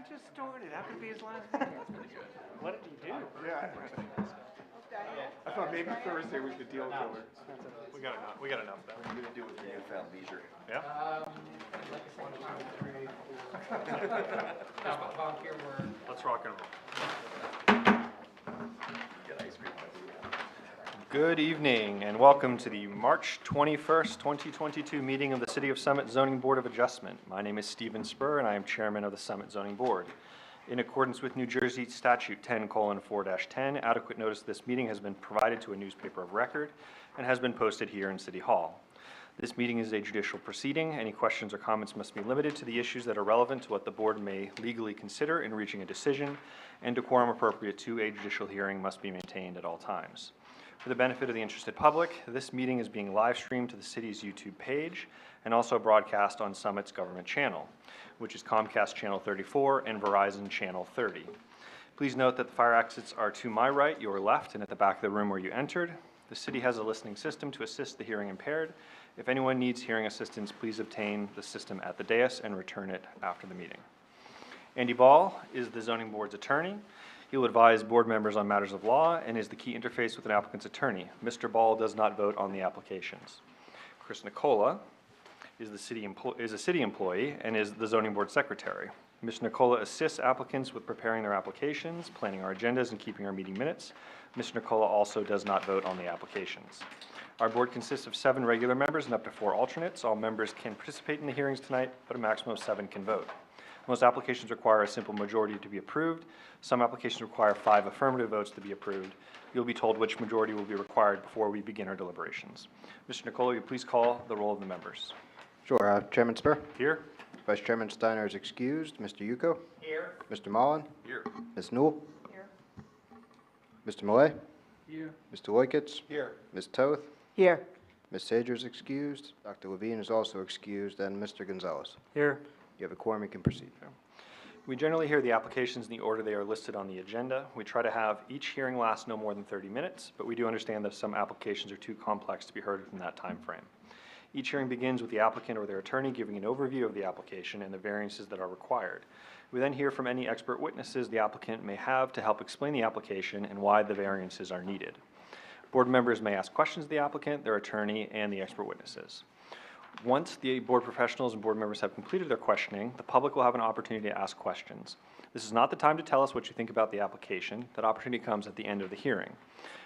He just started. That could be his last meeting. What did he do? Yeah. I thought maybe Thursday was the deal killer. We got enough. We got enough though. What are you gonna do with your newfound leisure? Yeah. Let's rock and roll. Get ice cream. Good evening and welcome to the March 21st, 2022 meeting of the City of Summit Zoning Board of Adjustment. My name is Stephen Spur and I am Chairman of the Summit Zoning Board. In accordance with New Jersey Statute 10:4-10, adequate notice of this meeting has been provided to a newspaper of record and has been posted here in City Hall. This meeting is a judicial proceeding. Any questions or comments must be limited to the issues that are relevant to what the board may legally consider in reaching a decision, and decorum appropriate to a judicial hearing must be maintained at all times. For the benefit of the interested public, this meeting is being live streamed to the city's YouTube page and also broadcast on Summit's government channel, which is Comcast Channel 34 and Verizon Channel 30. Please note that the fire exits are to my right, your left, and at the back of the room where you entered. The city has a listening system to assist the hearing impaired. If anyone needs hearing assistance, please obtain the system at the dais and return it after the meeting. Andy Ball is the zoning board's attorney. He will advise board members on matters of law and is the key interface with an applicant's attorney. Mr. Ball does not vote on the applications. Chris Nicola is a city employee and is the zoning board secretary. Ms. Nicola assists applicants with preparing their applications, planning our agendas, and keeping our meeting minutes. Mr. Nicola also does not vote on the applications. Our board consists of 7 regular members and up to 4 alternates. All members can participate in the hearings tonight, but a maximum of 7 can vote. Most applications require a simple majority to be approved. Some applications require 5 affirmative votes to be approved. You'll be told which majority will be required before we begin our deliberations. Mr. Nicola, will you please call the roll of the members? Sure. Chairman Spur? Here. Vice Chairman Steiner is excused. Mr. Yuko? Here. Mr. Mullen? Here. Ms. Newell? Here. Mr. Millay? Here. Mr. Loikitz? Here. Ms. Toth? Here. Ms. Sager is excused. Dr. Levine is also excused, and Mr. Gonzalez. Here. You have a quorum, you can proceed. We generally hear the applications in the order they are listed on the agenda. We try to have each hearing last no more than 30 minutes, but we do understand that some applications are too complex to be heard within that time frame. Each hearing begins with the applicant or their attorney giving an overview of the application and the variances that are required. We then hear from any expert witnesses the applicant may have to help explain the application and why the variances are needed. Board members may ask questions of the applicant, their attorney, and the expert witnesses. Once the board professionals and board members have completed their questioning, the public will have an opportunity to ask questions. This is not the time to tell us what you think about the application. That opportunity comes at the end of the hearing.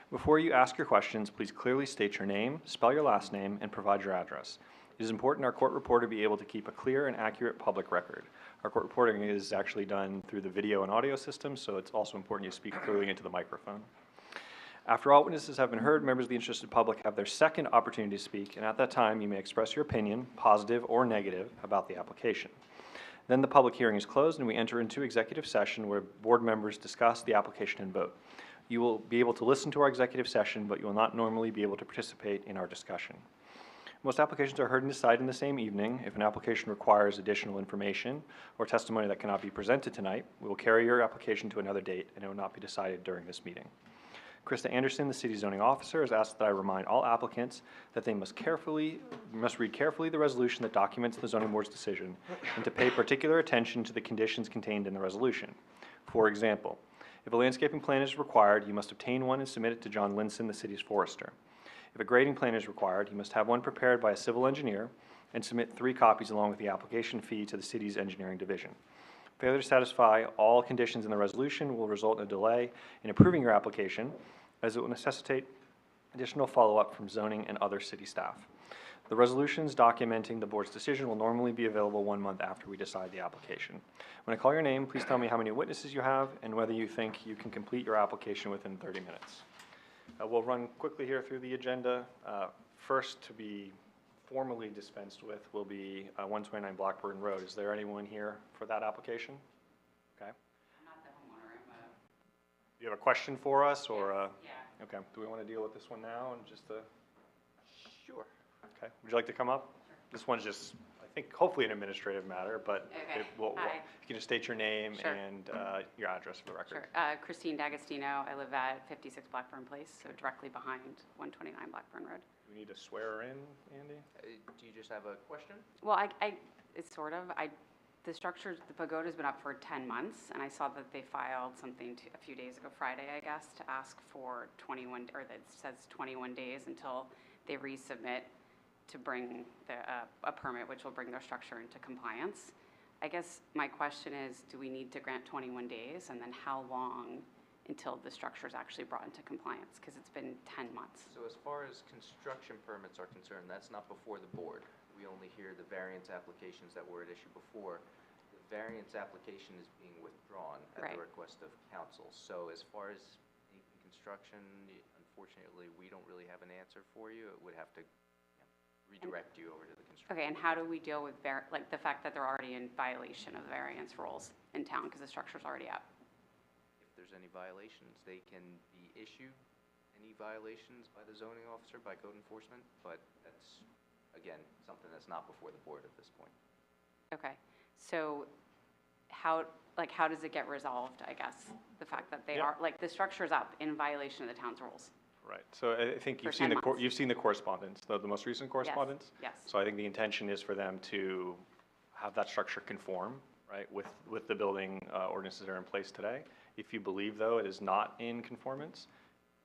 Before you ask your questions, please clearly state your name, spell your last name, and provide your address. It is important our court reporter be able to keep a clear and accurate public record. Our court reporting is actually done through the video and audio system, so it's also important you speak clearly into the microphone. After all witnesses have been heard, members of the interested public have their second opportunity to speak, and at that time you may express your opinion, positive or negative, about the application. Then the public hearing is closed and we enter into executive session where board members discuss the application and vote. You will be able to listen to our executive session, but you will not normally be able to participate in our discussion. Most applications are heard and decided in the same evening. If an application requires additional information or testimony that cannot be presented tonight, we will carry your application to another date and it will not be decided during this meeting. Krista Anderson, the city zoning officer, has asked that I remind all applicants that they must read carefully the resolution that documents the zoning board's decision and to pay particular attention to the conditions contained in the resolution. For example, if a landscaping plan is required, you must obtain one and submit it to John Linson, the city's forester. If a grading plan is required, you must have one prepared by a civil engineer and submit 3 copies along with the application fee to the city's engineering division. Failure to satisfy all conditions in the resolution will result in a delay in approving your application, as it will necessitate additional follow-up from zoning and other city staff. The resolutions documenting the board's decision will normally be available 1 month after we decide the application. When I call your name, please tell me how many witnesses you have and whether you think you can complete your application within 30 minutes. We'll run quickly here through the agenda. First to be formally dispensed with will be 129 Blackburn Road. Is there anyone here for that application? Okay. I'm not the homeowner. Do you have a question for us, or? Yeah. Okay. Do we want to deal with this one now and just Sure. Okay. Would you like to come up? Sure. This one's just, I think, hopefully an administrative matter, but okay. If you can just state your name Sure. and your address for the record. Sure. Christine D'Agostino. I live at 56 Blackburn Place, so directly behind 129 Blackburn Road. Do we need to swear her in, Andy? Do you just have a question? Well, it's sort of. the structures, the pagoda's been up for 10 months, and I saw that they filed something a few days ago, Friday, I guess, to ask for 21, or that says 21 days until they resubmit to bring a permit, which will bring their structure into compliance. I guess my question is, do we need to grant 21 days, and then how long until the structure is actually brought into compliance? Because it's been 10 months. So as far as construction permits are concerned, that's not before the board. We only hear the variance applications that were at issue before. The variance application is being withdrawn at Right. the request of council. So as far as anything construction, unfortunately, we don't really have an answer for you. It would have to redirect you over to the construction. Okay, and how do we deal with like the fact that they're already in violation of the variance rules in town because the structure's already up? If there's any violations, they can be issued any violations by the zoning officer, by code enforcement, but that's, again, something that's not before the board at this point. Okay, so how does it get resolved, I guess? The fact that they Yeah. are, like, the structure's up in violation of the town's rules. Right, so I think For you've seen 10 months. you've seen the correspondence, the most recent correspondence? Yes. So I think the intention is for them to have that structure conform, right, with the building ordinances that are in place today. If you believe, though, it is not in conformance,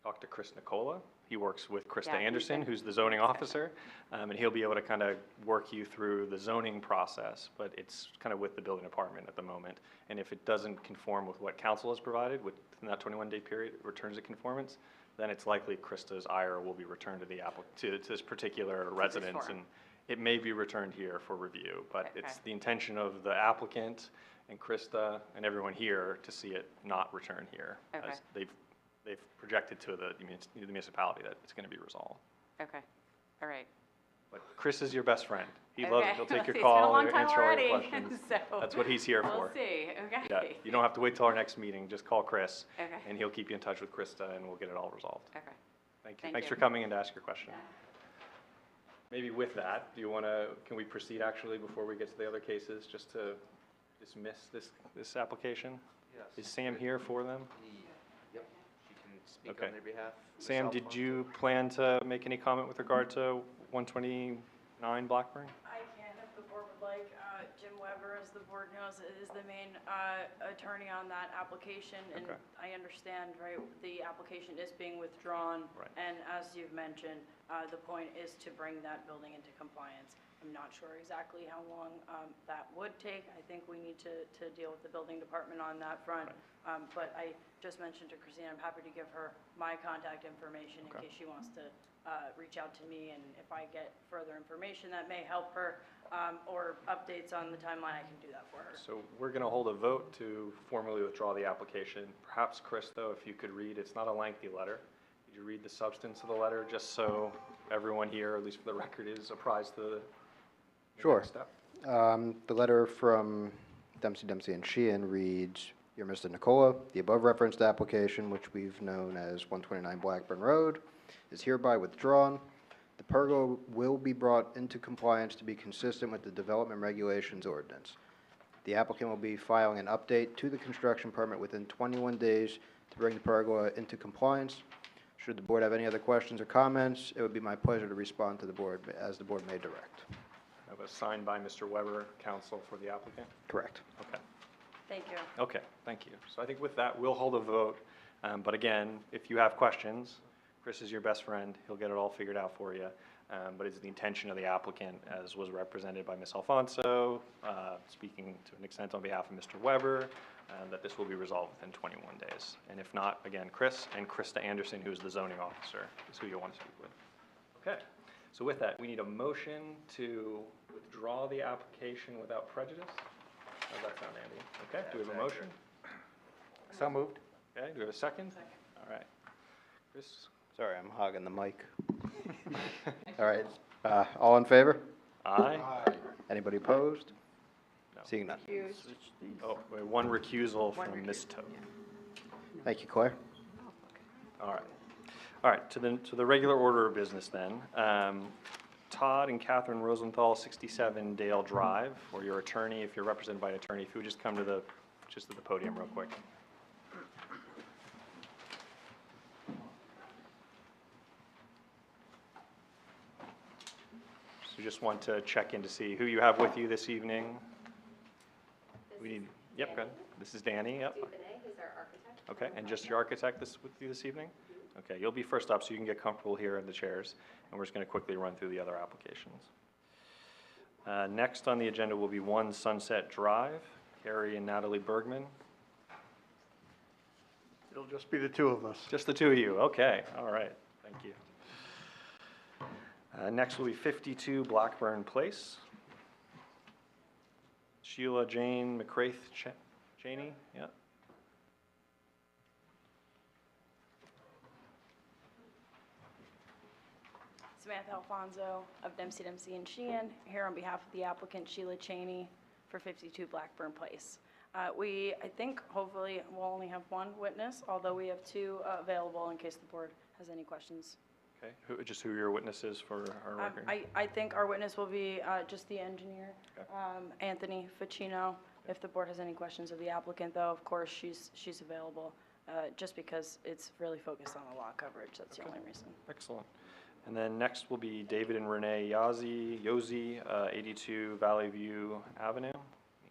talk to Chris Nicola. He works with Krista Yeah, he's Anderson, been- who's the zoning officer, and he'll be able to kind of work you through the zoning process, but it's kind of with the building department at the moment. And if it doesn't conform with what council has provided within that 21-day period, it returns to conformance, then it's likely Krista's ire will be returned to the to this particular residence, forum. and it may be returned here for review, but it's Okay. the intention of the applicant and Krista and everyone here to see it not return here. Okay. As they've projected to the municipality that it's gonna be resolved. Okay, all right. But Chris is your best friend. He loves Okay. it. He'll take your It's been a call, long he'll time answer all already, your questions. so That's what he's here for. We'll see, okay. Yeah, you don't have to wait till our next meeting, just call Chris. Okay. And he'll keep you in touch with Krista and we'll get it all resolved. Okay. Thank you. Thank Thanks you. for coming in to ask your question. Maybe with that, can we proceed actually before we get to the other cases, just to dismiss this application? Yes. Is Sam here for them? Yep, she can speak Okay. on their behalf. Sam, Cell did phone. you plan to make any comment with regard to 129 Blackburn? I can, if the board would like. Jim Weber, as the board knows, is the main attorney on that application. And Okay. I understand, right, the application is being withdrawn. Right. And as you've mentioned, the point is to bring that building into compliance. I'm not sure exactly how long that would take. I think we need to deal with the building department on that front. But I just mentioned to Christine, I'm happy to give her my contact information in Okay. case she wants to reach out to me, and if I get further information that may help her, or updates on the timeline, I can do that for her. So we're going to hold a vote to formally withdraw the application. Perhaps, Chris, though, if you could read, it's not a lengthy letter. Could you read the substance of the letter, just so everyone here, at least for the record, is apprised of the Sure. next step? The letter from Dempsey and Sheehan reads, "Dear Mr. Nicola, the above referenced application, which we've known as 129 Blackburn Road, is hereby withdrawn. The pergola will be brought into compliance to be consistent with the Development Regulations Ordinance. The applicant will be filing an update to the construction permit within 21 days to bring the pergola into compliance. Should the board have any other questions or comments, it would be my pleasure to respond to the board as the board may direct." That was signed by Mr. Weber, counsel for the applicant? Correct. Okay. Thank you. Okay, thank you. So I think with that, we'll hold a vote. But again, if you have questions, Chris is your best friend. He'll get it all figured out for you. But it's the intention of the applicant, as was represented by Ms. Alfonso, speaking to an extent on behalf of Mr. Weber, that this will be resolved within 21 days. And if not, again, Chris and Krista Anderson, who is the zoning officer, is who you'll want to speak with. Okay, so with that, we need a motion to withdraw the application without prejudice. How's that sound, Andy? Okay, do we have a motion? So moved. Okay, do we have a second? All right. Chris? Sorry, I'm hogging the mic. All right, all in favor? Aye? Anybody opposed? No. Seeing none. Oh, wait, one recusal from Ms. Toth. Thank you, Claire. All right. All right, to the regular order of business then. Todd and Catherine Rosenthal, 67 Dale Drive, or your attorney, if you're represented by an attorney, if you would just come to the podium real quick. So just want to check in to see who you have with you this evening. We need, yep, go ahead. This is Danny, yep. Who's our architect. Okay, and just your architect with you this evening? Okay, you'll be first up, so you can get comfortable here in the chairs, and we're just going to quickly run through the other applications. Next on the agenda will be 1 Sunset Drive, Carrie and Natalie Bergman. It'll just be the two of us. Just the two of you, okay, all right, thank you. Next will be 52 Blackburn Place. Sheila Jane McCraith Cheney, yeah. Samantha Alfonso of Dempsey and Sheehan, here on behalf of the applicant Sheila Cheney for 52 Blackburn Place. I think, hopefully, we'll only have one witness, although we have 2 available in case the board has any questions. Okay, who are your witnesses for our record? I think our witness will be just the engineer, Okay. Anthony Ficino. If the board has any questions of the applicant, though, of course, she's available, just because it's really focused on the lot coverage. That's the only reason. Excellent. And then next will be David and Renee Yosi, 82 Valley View Avenue.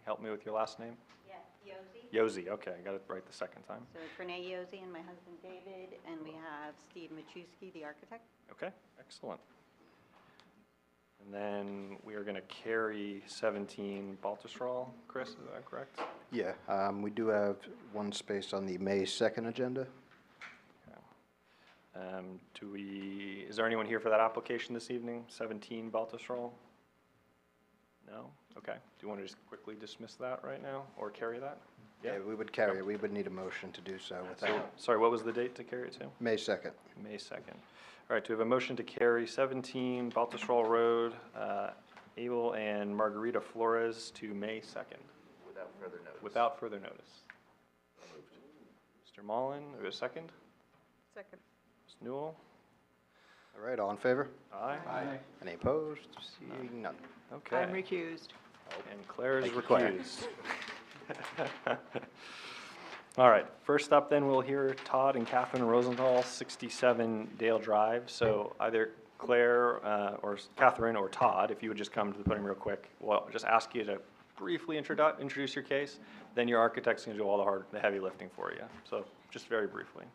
Help me with your last name? Yeah, Yosi. Yosi, okay, I got it right the second time. So it's Renee Yosi and my husband David, and we have Steve Machuski, the architect. Okay, excellent. And then we are going to carry 17 Baltusrol. Chris, is that correct? Yeah, we do have one space on the May 2nd agenda. Is there anyone here for that application this evening? 17 Baltusrol? No? Okay. Do you want to just quickly dismiss that right now, or carry that? Yeah, we would carry it. We would need a motion to do so So, without sorry, what was the date to carry it to? May 2nd. May 2nd. All right, do we have a motion to carry 17 Baltusrol Road, Abel and Margarita Flores to May 2nd? Without further notice. Without further notice. Mr. Mullen, do we have a second? Second. Ms. Newell? All right, all in favor? Aye. Any opposed? Seeing none. Okay. I'm recused. And Claire is Thank you, Claire. recused. All right, first up then, we'll hear Todd and Catherine Rosenthal, 67 Dale Drive. So either Claire or Catherine or Todd, if you would just come to the podium real quick. Well, I'll just ask you to briefly introduce your case, then your architect's gonna do all the heavy lifting for you. So just very briefly.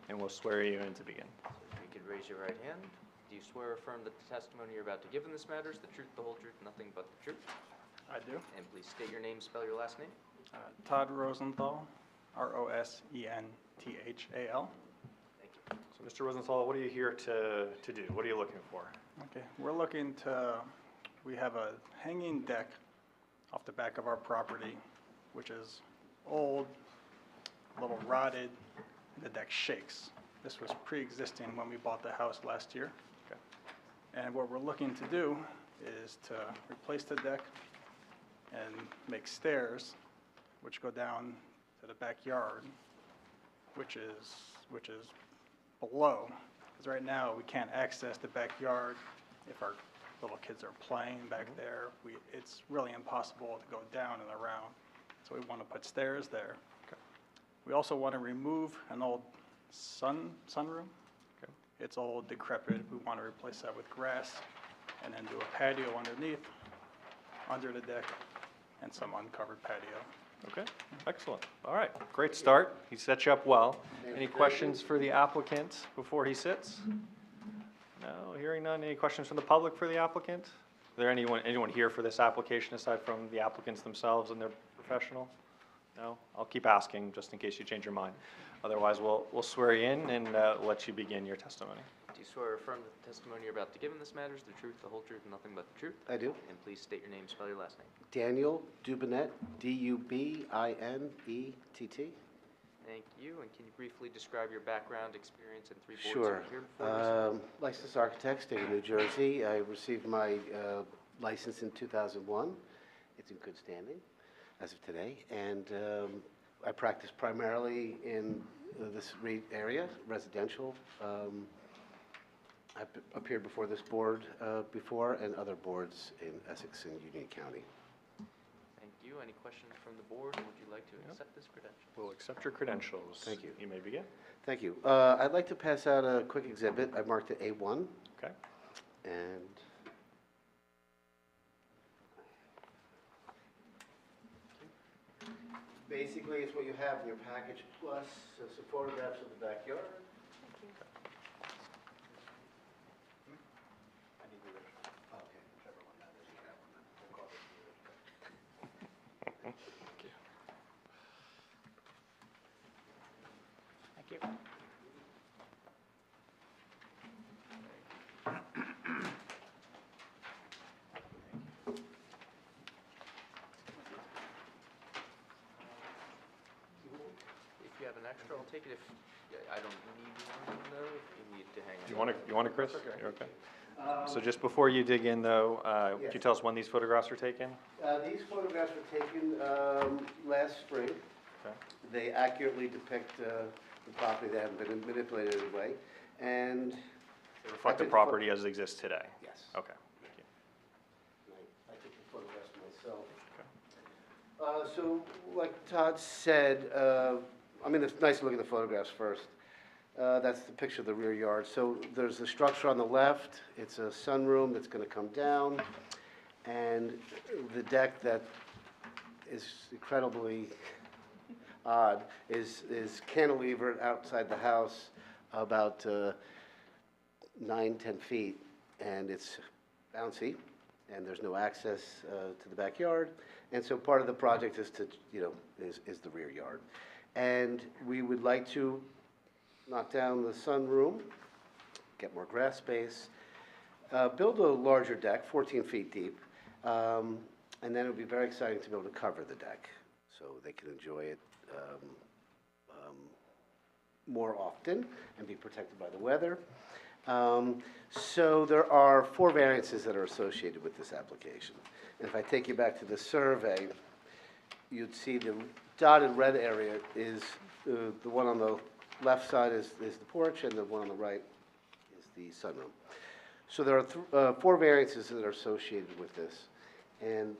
And we'll swear you in to begin. If you could raise your right hand. Do you swear or affirm that the testimony you're about to give in this matter is the truth, the whole truth, nothing but the truth? I do. And please state your name, spell your last name. Todd Rosenthal, Rosenthal. Thank you. So Mr. Rosenthal, what are you here to do? What are you looking for? Okay, we're looking to, we have a hanging deck off the back of our property, which is old, a little rotted, and the deck shakes. This was pre-existing when we bought the house last year. Okay. And what we're looking to do is to replace the deck and make stairs which go down to the backyard, which is below. Because right now, we can't access the backyard if our little kids are playing back there. It's really impossible to go down and around. So we want to put stairs there. Okay. We also want to remove an old sunroom. Okay. It's old, decrepit. We want to replace that with grass and then do a patio underneath, under the deck, and some uncovered patio. Okay, excellent. All right, great start. He set you up well. Any questions for the applicant before he sits? No, hearing none. Any questions from the public for the applicant? Is there anyone here for this application aside from the applicants themselves and their professional? No? I'll keep asking just in case you change your mind. Otherwise, we'll swear you in and let you begin your testimony. Do you swear or affirm that the testimony you're about to give in this matter is the truth, the whole truth, and nothing but the truth? I do. And please state your name, spell your last name. Daniel Dubinett, D-U-B-I-N-E-T-T. Thank you. And can you briefly describe your background, experience, and 3 boards Sure. that are here before you? Licensed architect, state of New Jersey. I received my license in 2001. It's in good standing as of today. And I practice primarily in this area, residential. I've appeared before this board before and other boards in Essex and Union County. Thank you. Any questions from the board? Would you like to accept this credential? We'll accept your credentials. Thank you. You may begin. Thank you. I'd like to pass out a quick exhibit. I marked it A1. Okay. And Basically, it's what you have in your package, plus some photographs of the backyard. I need the original. Okay, whichever one that is, you have one. We'll call it the original. Thank you. If you have an extra, I'll take it. If I don't need one, though, if you need to hang on. You want it, Chris? That's okay. You're okay? So just before you dig in, though, could Yes. you tell us when these photographs were taken? These photographs were taken last spring. Okay. They accurately depict the property. They haven't been manipulated in any way. And They reflect the property as it exists today? yes. Okay. Thank you. I took the photographs myself. So, like Todd said, I mean, it's nice to look at the photographs first. That's the picture of the rear yard. So there's a structure on the left. It's a sunroom that's going to come down. And the deck that is incredibly odd is cantilevered outside the house about 9-10 feet. And it's bouncy, and there's no access to the backyard. And so part of the project is to, is the rear yard. And we would like to knock down the sunroom, get more grass space, build a larger deck, 14 feet deep, and then it would be very exciting to be able to cover the deck so they can enjoy it more often and be protected by the weather. So there are 4 variances that are associated with this application. And if I take you back to the survey, you'd see the dotted red area is the one on the left side is the porch, and the one on the right is the sunroom. So there are 4 variances that are associated with this. And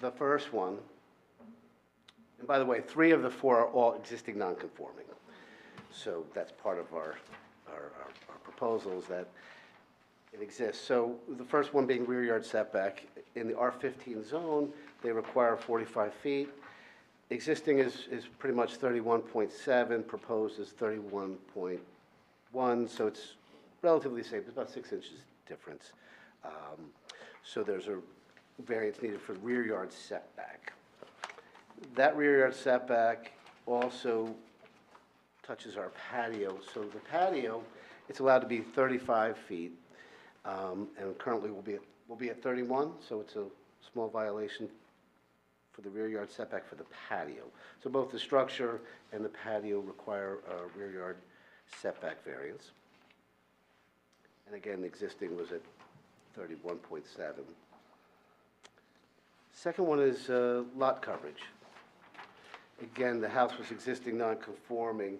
the first one, and by the way, 3 of the 4 are all existing non-conforming. So that's part of our proposals that it exists. So the first one being rear yard setback. In the R15 zone, they require 45 feet. Existing is pretty much 31.7, proposed is 31.1, so it's relatively the same, it's about 6 inches difference. So there's a variance needed for rear yard setback. That rear yard setback also touches our patio. So the patio, it's allowed to be 35 feet, and currently will be at 31, so it's a small violation for the rear yard setback for the patio. So both the structure and the patio require a rear yard setback variance. And again, the existing was at 31.7. Second one is lot coverage. Again, the house was existing non-conforming,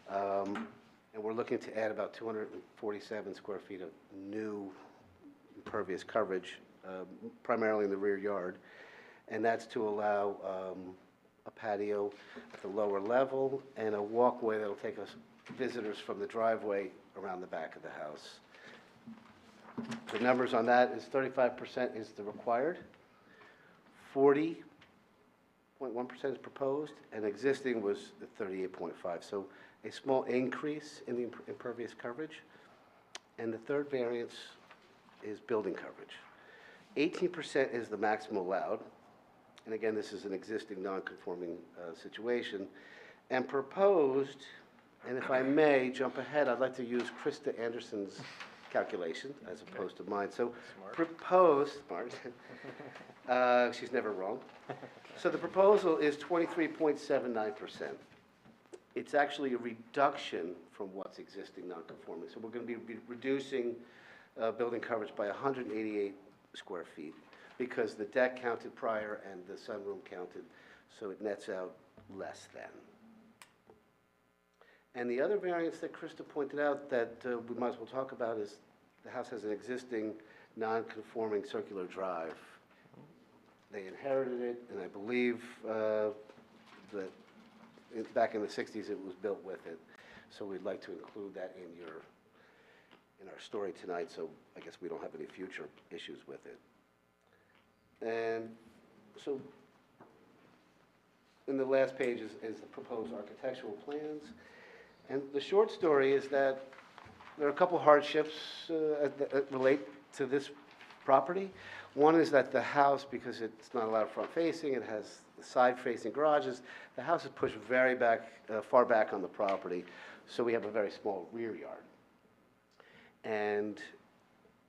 and we're looking to add about 247 square feet of new impervious coverage, primarily in the rear yard. And that's to allow a patio at the lower level and a walkway that'll take us visitors from the driveway around the back of the house. The numbers on that is 35% is the required, 40.1% is proposed, and existing was 38.5. So a small increase in the impervious coverage. And the third variance is building coverage. 18% is the maximum allowed. And again, this is an existing non-conforming situation. And proposed, and if I may jump ahead, I'd like to use Krista Anderson's calculation as opposed to mine. So proposed, smart, she's never wrong. So the proposal is 23.79%. It's actually a reduction from what's existing non-conforming. So we're going to be reducing building coverage by 188 square feet, because the deck counted prior and the sunroom counted, so it nets out less than. And the other variance that Krista pointed out that we might as well talk about is the house has an existing non-conforming circular drive. They inherited it, and I believe that back in the 60s it was built with it. So we'd like to include that in our story tonight, so I guess we don't have any future issues with it. And so in the last page is the proposed architectural plans. And the short story is that there are a couple hardships that relate to this property. One is that the house, because it's not allowed front-facing, it has side-facing garages, the house is pushed very back, far back on the property, so we have a very small rear yard. And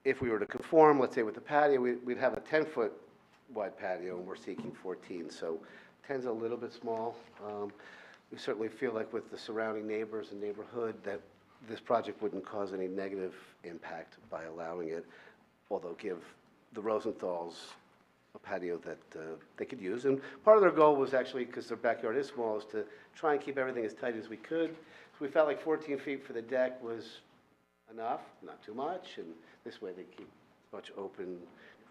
if we were to conform, let's say with the patio, we'd have a 10-foot wide patio, and we're seeking 14, so 10's a little bit small. We certainly feel like with the surrounding neighbors and neighborhood that this project wouldn't cause any negative impact by allowing it, although give the Rosenthals a patio that they could use. And part of their goal was actually, because their backyard is small, is to try and keep everything as tight as we could. So we felt like 14 feet for the deck was enough, not too much, and this way they keep as much open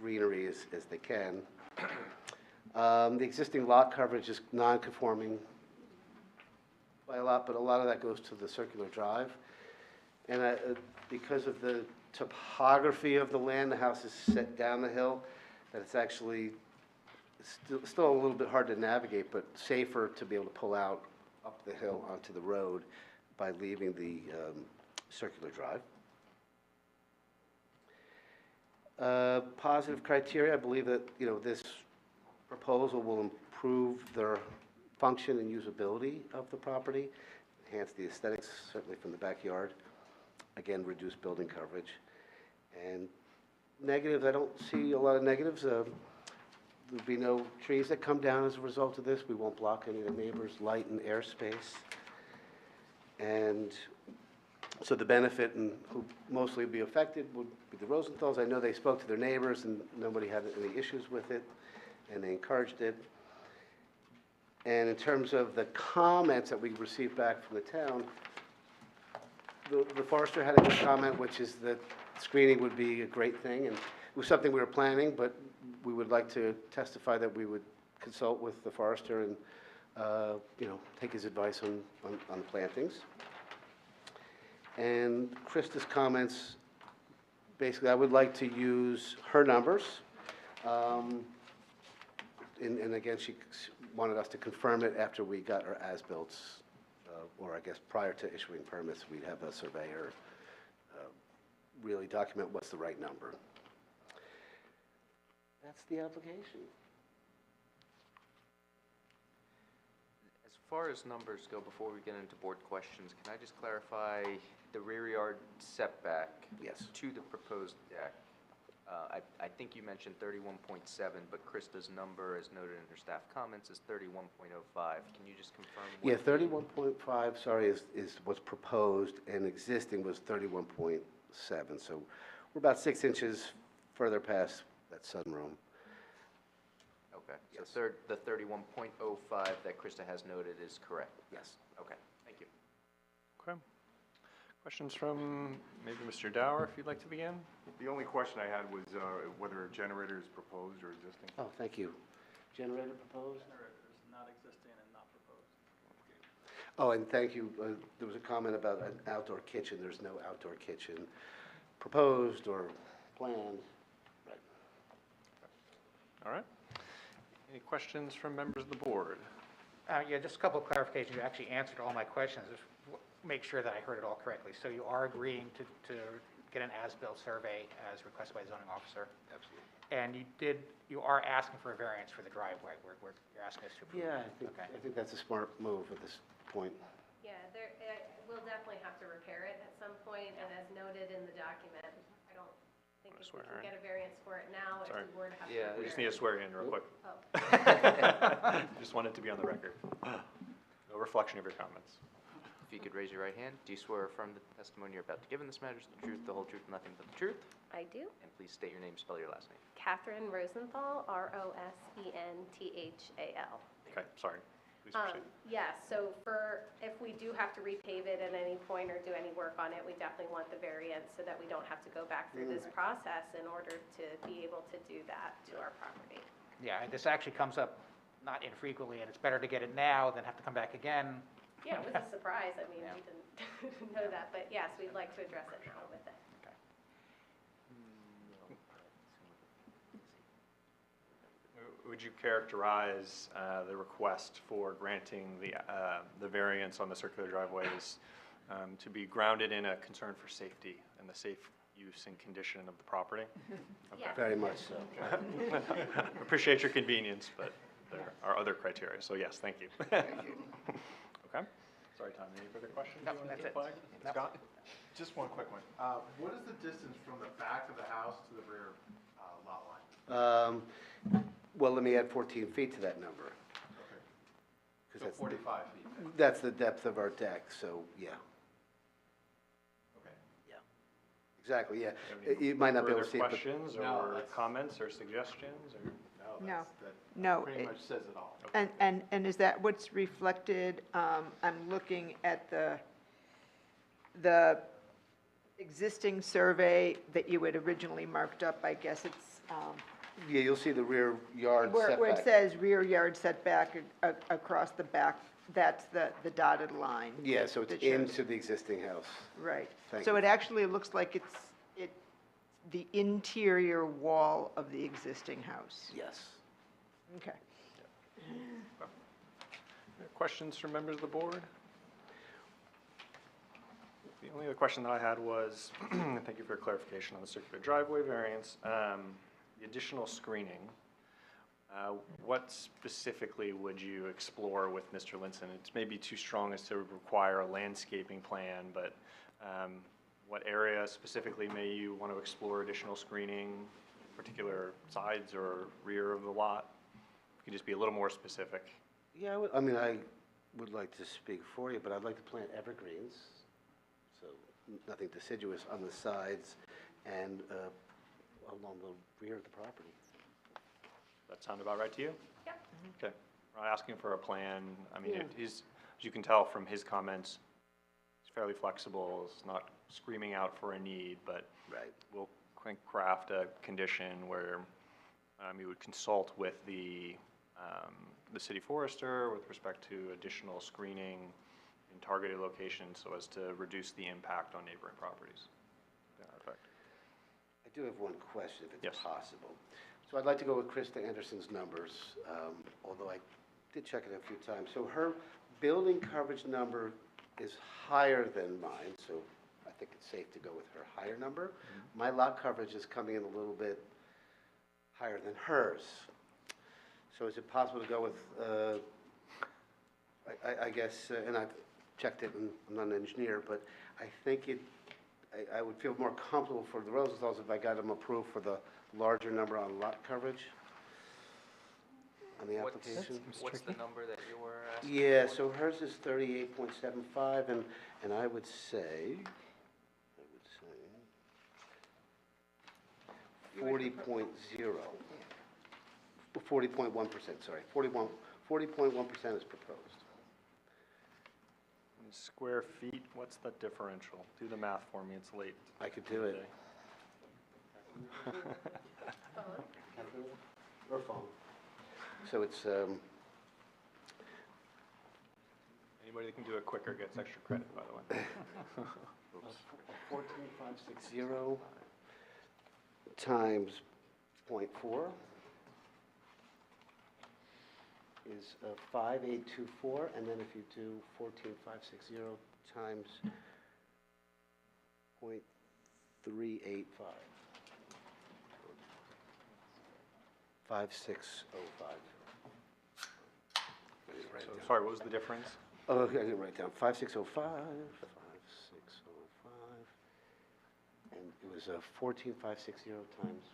greenery as they can. The existing lot coverage is non-conforming by a lot, but a lot of that goes to the circular drive. And because of the topography of the land, the house is set down the hill, that it's actually still a little bit hard to navigate, but safer to be able to pull out up the hill onto the road by leaving the circular drive. Positive criteria, I believe that, this proposal will improve their function and usability of the property, enhance the aesthetics, certainly from the backyard, again, reduce building coverage. And negatives, I don't see a lot of negatives. There'll be no trees that come down as a result of this. We won't block any of the neighbors' light and air space. And so the benefit and who mostly be affected would be the Rosenthals. I know they spoke to their neighbors and nobody had any issues with it, and they encouraged it. And in terms of the comments that we received back from the town, the forester had a good comment, which is that screening would be a great thing, and it was something we were planning, but we would like to testify that we would consult with the forester and, take his advice on the plantings. And Krista's comments, basically, I would like to use her numbers. And again, she wanted us to confirm it after we got our as-builts, or I guess prior to issuing permits, we'd have a surveyor really document what's the right number. That's the application. As far as numbers go, before we get into board questions, can I just clarify the rear yard setback? Yes. To the proposed deck? I think you mentioned 31.7, but Krista's number, as noted in her staff comments, is 31.05. Can you just confirm? Yeah, 31.5, sorry, is what's proposed, and existing was 31.7. So we're about 6 inches further past that sunroom. Okay, Yes. so the 31.05 that Krista has noted is correct? Yes. Okay, thank you. Okay. Questions from maybe Mr. Dower, if you'd like to begin? The only question I had was whether a generator is proposed or existing. Oh, thank you. Generator proposed? Generators not existing and not proposed. Oh, and thank you. There was a comment about an outdoor kitchen. There's no outdoor kitchen proposed or planned. Right. All right. Any questions from members of the board? Yeah, just a couple of clarifications. You actually answered all my questions. Just make sure that I heard it all correctly. So you are agreeing to get an as-built survey as requested by the zoning officer? Absolutely. And you are asking for a variance for the driveway, where you're asking us to approve? Yeah, Okay. I think that's a smart move at this point. Yeah, we'll definitely have to repair it at some point, and as noted in the document, I don't think if we Swear can in. get a variance for it now, if Sorry. we were to have to Yeah, repair We just need to swear you in real quick. Oh. Just want it to be on the record. No reflection of your comments. If you could raise your right hand, do you swear or affirm that the testimony you're about to give in this matter is the truth, the whole truth, and nothing but the truth? I do. And please state your name, spell your last name. Catherine Rosenthal, Rosenthal. Okay, sorry. Please proceed. Yeah, so if we do have to repave it at any point or do any work on it, we definitely want the variance so that we don't have to go back through this process in order to be able to do that to our property. Yeah, and this actually comes up not infrequently, and it's better to get it now than have to come back again. Yeah, it was a surprise. I mean, Yeah. we didn't know that, but yes, we'd like to address it now with it. would you characterize the request for granting the variance on the circular driveway as to be grounded in a concern for safety and the safe use and condition of the property? Okay. Very much so. Appreciate your convenience, but there are other criteria, so yes, thank you. Thank you. Okay. Sorry, Tom, any further questions? No, you wanna that's it. flag? No. Scott? Just one quick one. What is the distance from the back of the house to the rear lot line? Well, let me add 14 feet to that number. Okay. 'Cause So that's 45 feet. That's the depth of our deck, so, yeah. Okay. Exactly, yeah. Do you have any You might not be able to further see it, but questions No, or that's- comments or suggestions or? No, That no. pretty much says it all. And is that what's reflected? I'm looking at the existing survey that you had originally marked up. I guess it's, yeah, you'll see the rear yard where it setback. says rear yard setback across the back, that's the dotted line. Yeah, so it's that shows- into the existing house. Right. Thank So you. it actually looks like it's the interior wall of the existing house. Yes. Okay. Questions from members of the board? The only other question that I had was, thank you for your clarification on the circular driveway variance, the additional screening. What specifically would you explore with Mr. Linson? It's maybe too strong as to require a landscaping plan, but what area specifically may you want to explore additional screening, particular sides or rear of the lot? You can just be a little more specific. Yeah, I would like to speak for you, but I'd like to plant evergreens, so nothing deciduous on the sides and along the rear of the property. That sound about right to you? Yep. Okay. We're not asking for a plan. I mean, Yeah. he's, as you can tell from his comments, he's fairly flexible. He's not screaming out for a need, but Right. we'll craft a condition where you would consult with the city forester with respect to additional screening in targeted locations so as to reduce the impact on neighboring properties. To that effect. I do have one question, if Yes. it's possible. So I'd like to go with Krista Anderson's numbers, although I did check it a few times. So her building coverage number is higher than mine, so I think it's safe to go with her higher number. My lot coverage is coming in a little bit higher than hers. So is it possible to go with, I guess, and I've checked it, and I'm not an engineer, but I think I would feel more comfortable for the Rosenthal's if I got them approved for the larger number on lot coverage on the application. What's the number that you were asking? Yeah, so hers is 38.75, and I would say 40.0. 40.1%, sorry, 40.1% is proposed. In square feet, what's the differential? Do the math for me, it's late. I could do it. Or phone. So it's, Anybody that can do it quicker gets extra credit, by the way. 14,560 times 0.4 is 5,824, and then if you do 14,560 times 0.385, 5,605. So, sorry, what was the difference? Oh, okay, I didn't write down. 5,605, 5,605, and it was 14,560 times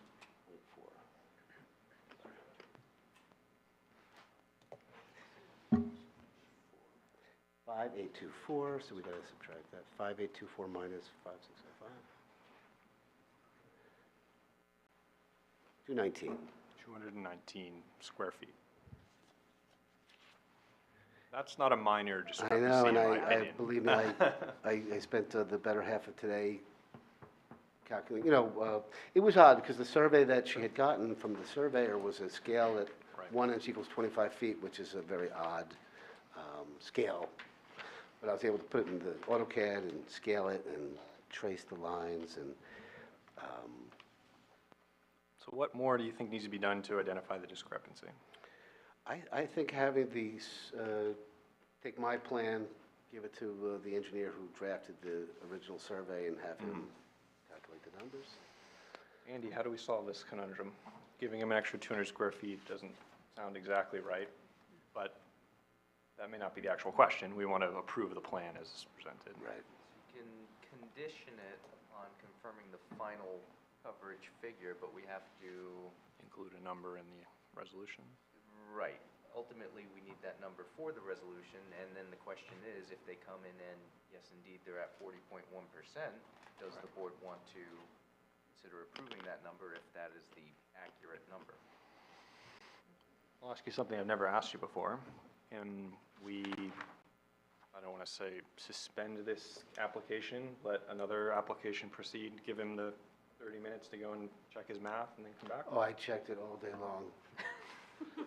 0.4. 5,824, so we got to subtract that. 5,824 minus 5,605. 219. 219 square feet. That's not a minor I discrepancy, know, in and my opinion. believe me, I spent the better half of today calculating. It was odd, because the survey that she had gotten from the surveyor was a scale that Right. 1 inch equals 25 feet, which is a very odd scale. But I was able to put it in the AutoCAD and scale it and trace the lines, and So So what more do you think needs to be done to identify the discrepancy? I think having these, take my plan, give it to the engineer who drafted the original survey and have him calculate the numbers. Andy, how do we solve this conundrum? Giving him an extra 200 square feet doesn't sound exactly right, but that may not be the actual question. We want to approve the plan as presented. Right. You can condition it upon confirming the final coverage figure, but we have to... Include a number in the resolution. Right. Ultimately, we need that number for the resolution, and then the question is, if they come in and, yes, indeed, they're at 40.1%, does the board want to consider approving that number if that is the accurate number? I'll ask you something I've never asked you before. And we, I don't want to say suspend this application, let another application proceed, give him the 30 minutes to go and check his math and then come back? Oh, I checked it all day long.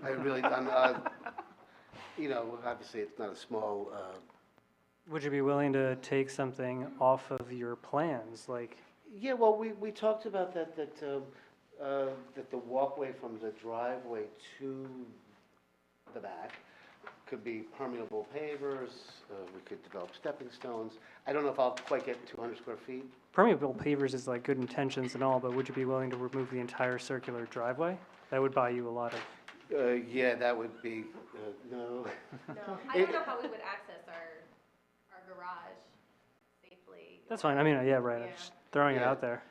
I really, you know, obviously, it's not a small, Would you be willing to take something off of your plans, like, yeah, well, we talked about that the walkway from the driveway to the back could be permeable pavers, we could develop stepping stones. I don't know if I'll quite get 200 square feet. permeable pavers is like good intentions and all, but would you be willing to remove the entire circular driveway? That would buy you a lot of, Yeah, that would be, no. No, I don't know how we would access our garage safely. that's fine, I mean, yeah, right, I'm Yeah. just throwing it Yeah. out there.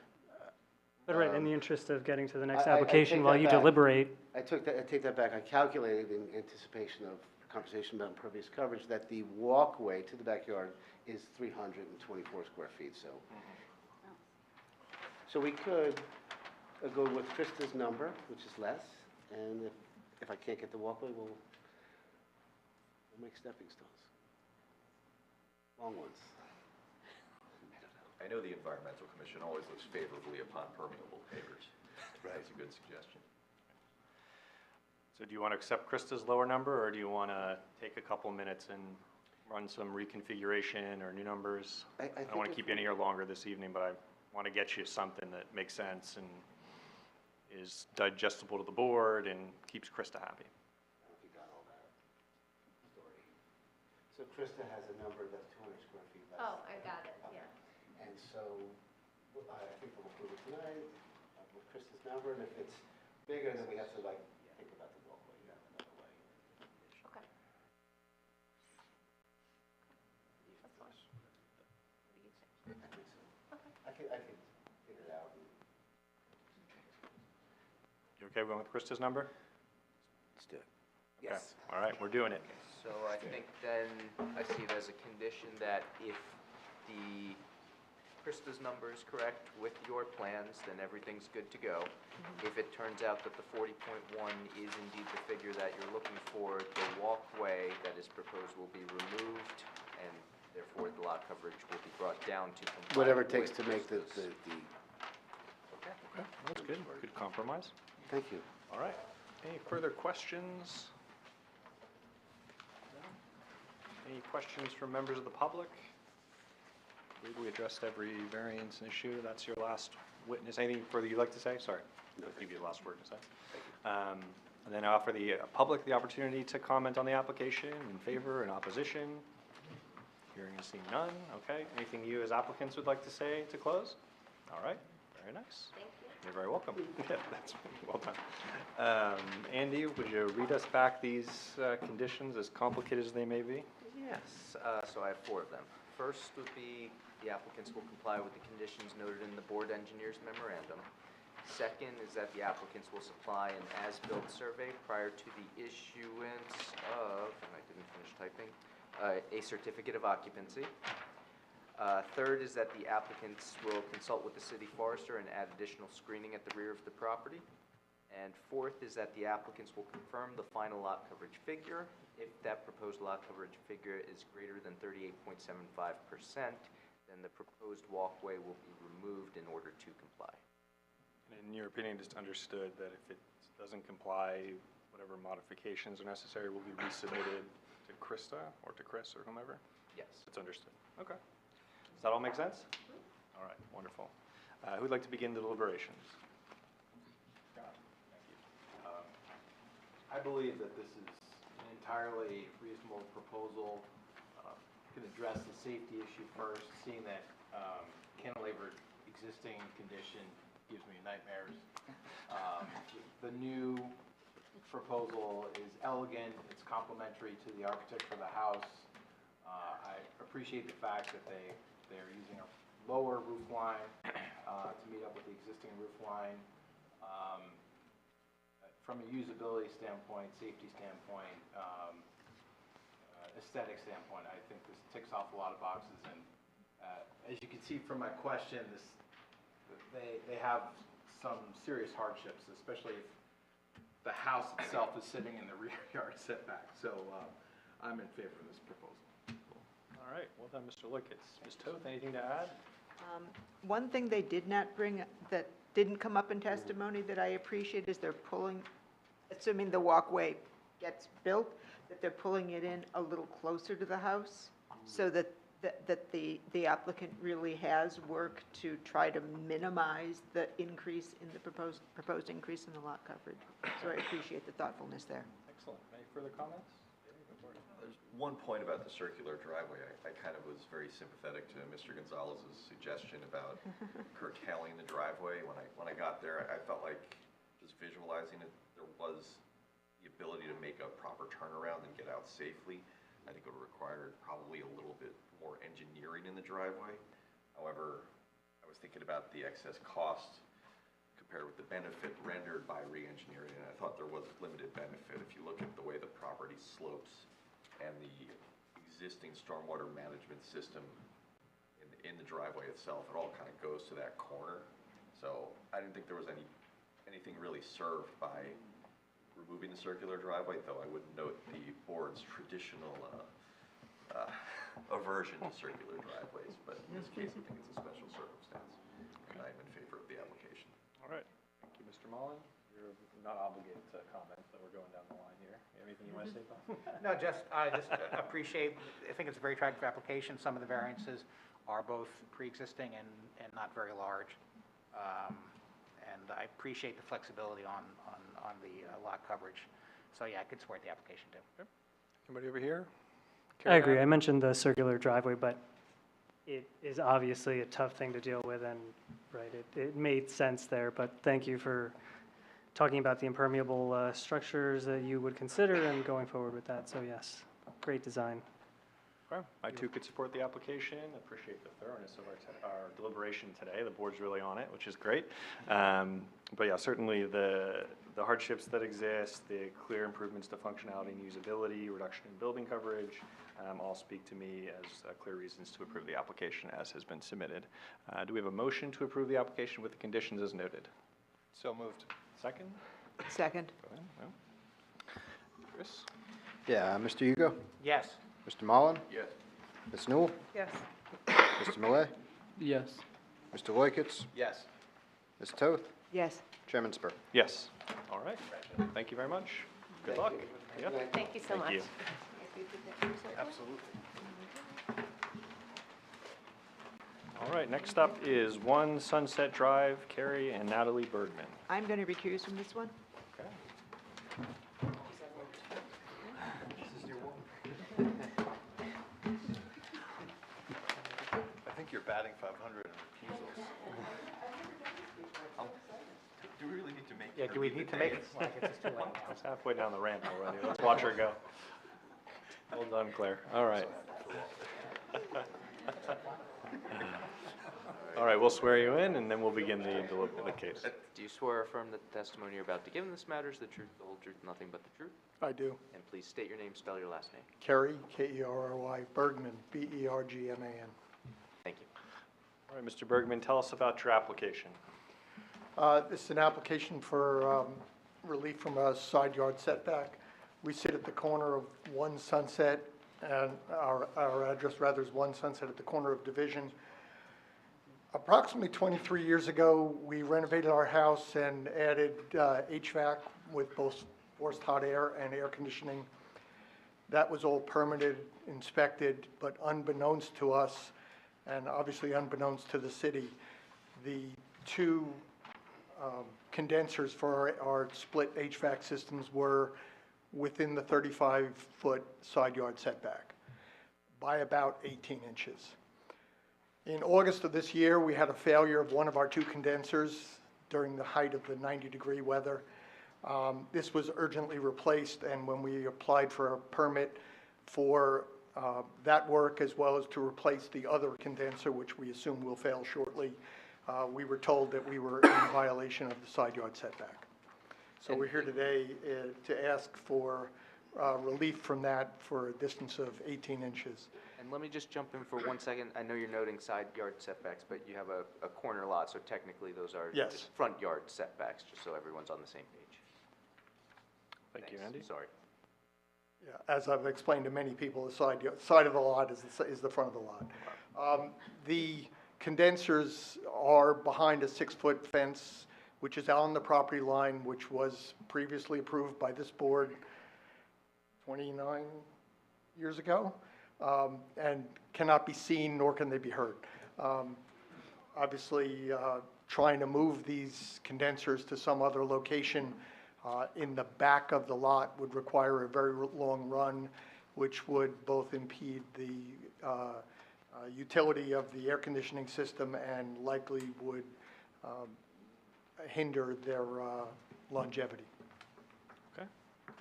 But right, in the interest of getting to the next I application take while that you back. deliberate, I take that back. I calculated in anticipation of conversation about impervious coverage that the walkway to the backyard is 324 square feet, so. So we could go with Krista's number, which is less, and if I can't get the walkway, we'll make stepping stones. Long ones. I know the Environmental Commission always looks favorably upon permeable pavers. Right. That's a good suggestion. So do you want to accept Krista's lower number, or do you want to take a couple minutes and run some reconfiguration or new numbers? I don't want to keep you in here longer this evening, but I want to get you something that makes sense and is digestible to the board and keeps Krista happy. I don't know if you got all that story. So Krista has a number that's 200 square feet less. Oh, I got it, yeah. And so I think we'll approve it tonight with Krista's number, and if it's bigger, then we have to like think about the walkway another way. Okay. That's fine. What do you think? I think so. I can figure it out. You okay going with Krista's number? Let's do it. Okay. All right, we're doing it. So I think then I see it as a condition that if the Krista's number is correct with your plans, then everything's good to go. If it turns out that the 40.1 is indeed the figure that you're looking for, the walkway that is proposed will be removed, and therefore the lot coverage will be brought down to comply. Whatever it takes to with make the, Krista's. Okay, that's good. Good compromise. Thank you. All right. Any further questions? No? Any questions from members of the public? I believe we addressed every variance and issue. That's your last witness. Anything further you'd like to say? Sorry, I'll give you the last word to say. And then I offer the public the opportunity to comment on the application, in favor, in opposition. Hearing and seeing none. Okay. Anything you as applicants would like to say to close? All right. Very nice. Thank you. You're very welcome. Yeah, that's well done. Andy, would you read us back these conditions, as complicated as they may be? Yes, so I have 4 of them. First would be the applicants will comply with the conditions noted in the board engineer's memorandum. Second is that the applicants will supply an as-built survey prior to the issuance of, and I didn't finish typing, a certificate of occupancy. Third is that the applicants will consult with the city forester and add additional screening at the rear of the property. And fourth is that the applicants will confirm the final lot coverage figure. If that proposed lot coverage figure is greater than 38.75%, then the proposed walkway will be removed in order to comply. And in your opinion, just understood that if it doesn't comply, whatever modifications are necessary will be resubmitted to Krista or to Chris or whomever? Yes. It's understood. Okay. Does that all make sense? All right, wonderful. Who'd like to begin the deliberations? I believe that this is an entirely reasonable proposal. Can address the safety issue first, seeing that cantilevered existing condition gives me nightmares. The new proposal is elegant, it's complementary to the architecture of the house. I appreciate the fact that they're using a lower roof line to meet up with the existing roof line. From a usability standpoint, safety standpoint, aesthetic standpoint, I think this ticks off a lot of boxes. And as you can see from my question, they have some serious hardships, especially if the house itself is sitting in the rear yard setback. So I'm in favor of this proposal. All right, well done, Mr. Lickitts. Ms. Toth, anything to add? One thing they did not bring, that didn't come up in testimony that I appreciate is they're pulling, assuming the walkway gets built, that they're pulling it in a little closer to the house so that the applicant really has work to try to minimize the increase in the proposed increase in the lot coverage. So I appreciate the thoughtfulness there. Excellent. Any further comments? There's one point about the circular driveway. I kind of was very sympathetic to Mr. Gonzalez's suggestion about curtailing the driveway. When I got there, I felt like just visualizing it, there was the ability to make a proper turnaround and get out safely. I think it would require probably a little bit more engineering in the driveway. However, I was thinking about the excess cost compared with the benefit rendered by re-engineering, and I thought there was limited benefit. If you look at the way the property slopes and the existing stormwater management system in the driveway itself, it all kind of goes to that corner. So I didn't think there was anything really served by removing the circular driveway, though I would note the board's traditional aversion to circular driveways, but in this case, I think it's a special circumstance, and I'm in favor of the application. All right. Thank you, Mr. Mullen. You're not obligated to comment, but we're going down the line here. Anything you want to say, Bob? No, I just appreciate, I think it's a very attractive application. Some of the variances are both pre-existing and not very large. And I appreciate the flexibility on the lot coverage. So yeah, I could support the application too. Okay. Anybody over here? I agree. I mentioned the circular driveway, but it is obviously a tough thing to deal with, and right, it made sense there. But thank you for talking about the impermeable structures that you would consider and going forward with that. So yes, great design. Okay. I too could support the application. Appreciate the thoroughness of our deliberation today. The board's really on it, which is great. But yeah, certainly the hardships that exist, the clear improvements to functionality and usability, reduction in building coverage, all speak to me as clear reasons to approve the application as has been submitted. Do we have a motion to approve the application with the conditions as noted? So moved. Second? Second. Go ahead. No? Chris? Yeah, Mr. Hugo? Yes. Mr. Mullen? Yes. Ms. Newell? Yes. Mr. Millet? Yes. Mr. Loikitz? Yes. Ms. Toth? Yes. Chairman Spur? Yes. All right. Thank you very much. Good luck. Yep. Thank you so much. Thank you. Absolutely. All right, next up is 1 Sunset Drive, Carrie and Natalie Bergman. I'm going to recuse from this one. Okay. I think you're batting 500 in recusals. Do we really need to make? Yeah, do we need to make it? Well, I guess it's too late now. It's halfway down the ramp already. Let's watch her go. Well done, Claire. All right. All right, we'll swear you in, and then we'll begin the case. Do you swear or affirm that the testimony you're about to give in this matter is the truth, the whole truth, nothing but the truth? I do. And please state your name, spell your last name. Kerry, K-E-R-R-Y, Bergman, B-E-R-G-M-A-N. Thank you. All right, Mr. Bergman, tell us about your application. This is an application for relief from a side yard setback. We sit at the corner of 1 Sunset, and our address rather is 1 Sunset at the corner of Division. Approximately 23 years ago, we renovated our house and added HVAC with both forced hot air and air conditioning. That was all permitted, inspected, but unbeknownst to us, and obviously unbeknownst to the city, the 2 condensers for our split HVAC systems were within the 35-foot side yard setback by about 18 inches. In August of this year, we had a failure of one of our 2 condensers during the height of the 90-degree weather. This was urgently replaced, and when we applied for a permit for that work, as well as to replace the other condenser, which we assume will fail shortly, we were told that we were in violation of the side yard setback. So we're here today to ask for relief from that for a distance of 18 inches. And let me just jump in for 1 second. I know you're noting side yard setbacks, but you have a corner lot, so technically those are Yes. just front yard setbacks, just so everyone's on the same page. Thank you, Thanks. Andy. Sorry. Yeah, as I've explained to many people, the side of the lot is the front of the lot. The condensers are behind a 6-foot fence, which is out on the property line, which was previously approved by this board 29 years ago, and cannot be seen, nor can they be heard. Obviously, trying to move these condensers to some other location in the back of the lot would require a very long run, which would both impede the utility of the air conditioning system and likely would hinder their longevity. Okay,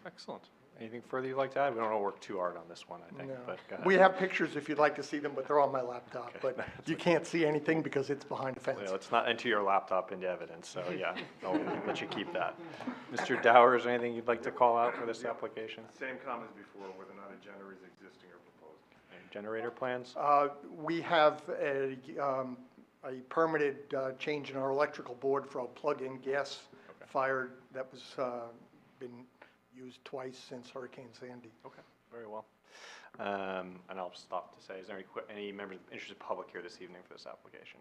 excellent. Anything further you'd like to add? We don't want to work too hard on this one, I think, No. but go ahead. We have pictures if you'd like to see them, but they're on my laptop. Okay. But you can't see anything because it's behind a fence. Well, let's not enter your laptop into evidence, so yeah, I'll let you keep that. Mr. Dower, is there anything you'd like to call out for this application? Same comments before, whether or not a generator is existing or proposed. Any generator plans? We have a permitted change in our electrical board for a plug-in gas fired that was been used twice since Hurricane Sandy. Okay, very well. And I'll stop to say, is there any members of the interested public here this evening for this application?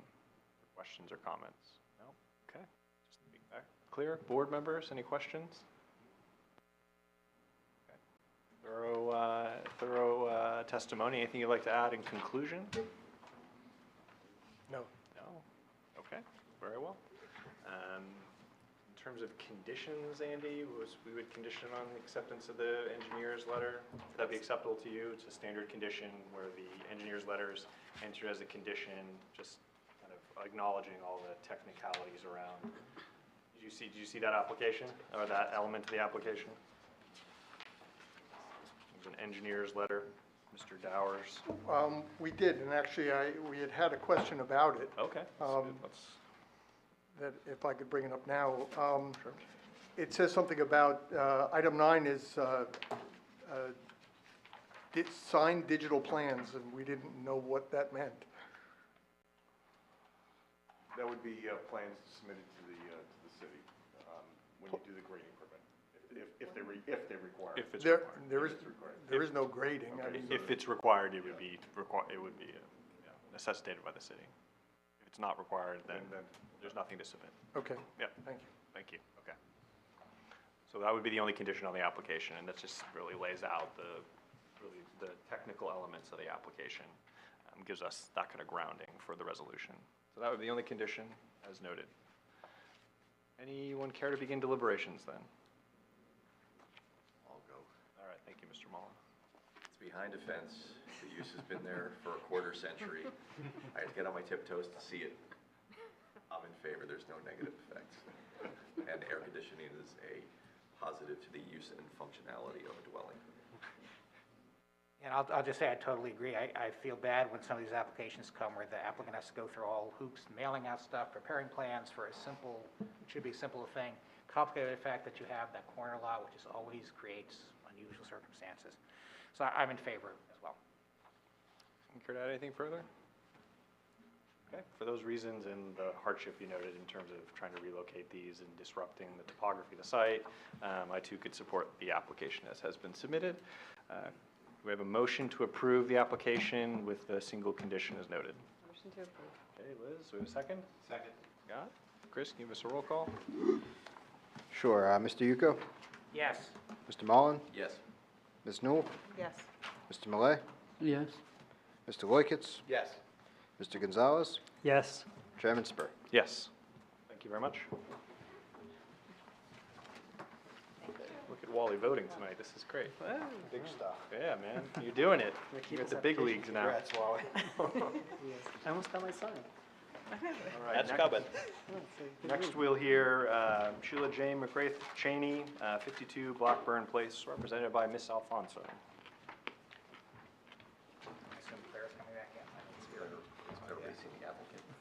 Questions or comments? No? Okay. Just to be clear, board members, any questions? Okay. Thorough testimony. Anything you'd like to add in conclusion? No. No? Okay, very well. In terms of conditions, Andy, we would condition on the acceptance of the engineer's letter. Would that be acceptable to you? It's a standard condition where the engineer's letter is entered as a condition, just kind of acknowledging all the technicalities around. Did you see that application or that element of the application? It was an engineer's letter, Mr. Dowers. We did, and actually we had a question about it. Okay. That if I could bring it up now. It says something about, item 9 is signed digital plans, and we didn't know what that meant. That would be plans submitted to the city when you do the grading permit, if they require. If it's There required. there is no grading. I Okay. mean, If it's required, it would be necessitated by the city. If it's not required, then there's nothing to submit. Okay. Yep. Thank you. Thank you. Okay. So that would be the only condition on the application, and that just really lays out the technical elements of the application, gives us that kind of grounding for the resolution. So that would be the only condition, as noted. Anyone care to begin deliberations then? I'll go. All right, thank you, Mr. Mullen. It's behind a fence. The use has been there for a quarter century. I had to get on my tiptoes to see it. I'm in favor. There's no negative effects. And air conditioning is a positive to the use and functionality of a dwelling. And I'll just say I totally agree. I feel bad when some of these applications come where the applicant has to go through all hoops, mailing out stuff, preparing plans for a simple, it should be a simple thing. Complicated the fact that you have that corner lot, which is always creates unusual circumstances. So I'm in favor as well. Care to add anything further? Okay, for those reasons and the hardship you noted in terms of trying to relocate these and disrupting the topography of the site, I too could support the application as has been submitted. We have a motion to approve the application with the single condition as noted. Motion to approve. Okay, Liz, we have a second? Second. Scott? Chris, can you give us a roll call? Sure. Mr. Yuko? Yes. Mr. Mullen? Yes. Ms. Newell? Yes. Mr. Malay? Yes. Mr. Loikitz? Yes. Mr. Gonzalez? Yes. Chairman Spur? Yes. Thank you very much. Look at Look at Wally voting tonight, this is great. Big stuff. Yeah, man, you're doing it. You're at the big leagues now. Congrats, Wally. I almost got my sign. All right, That's next- coming. Next, we'll hear Sheila Jane McGrath Cheney, 52 Blackburn Place, represented by Miss Alfonso.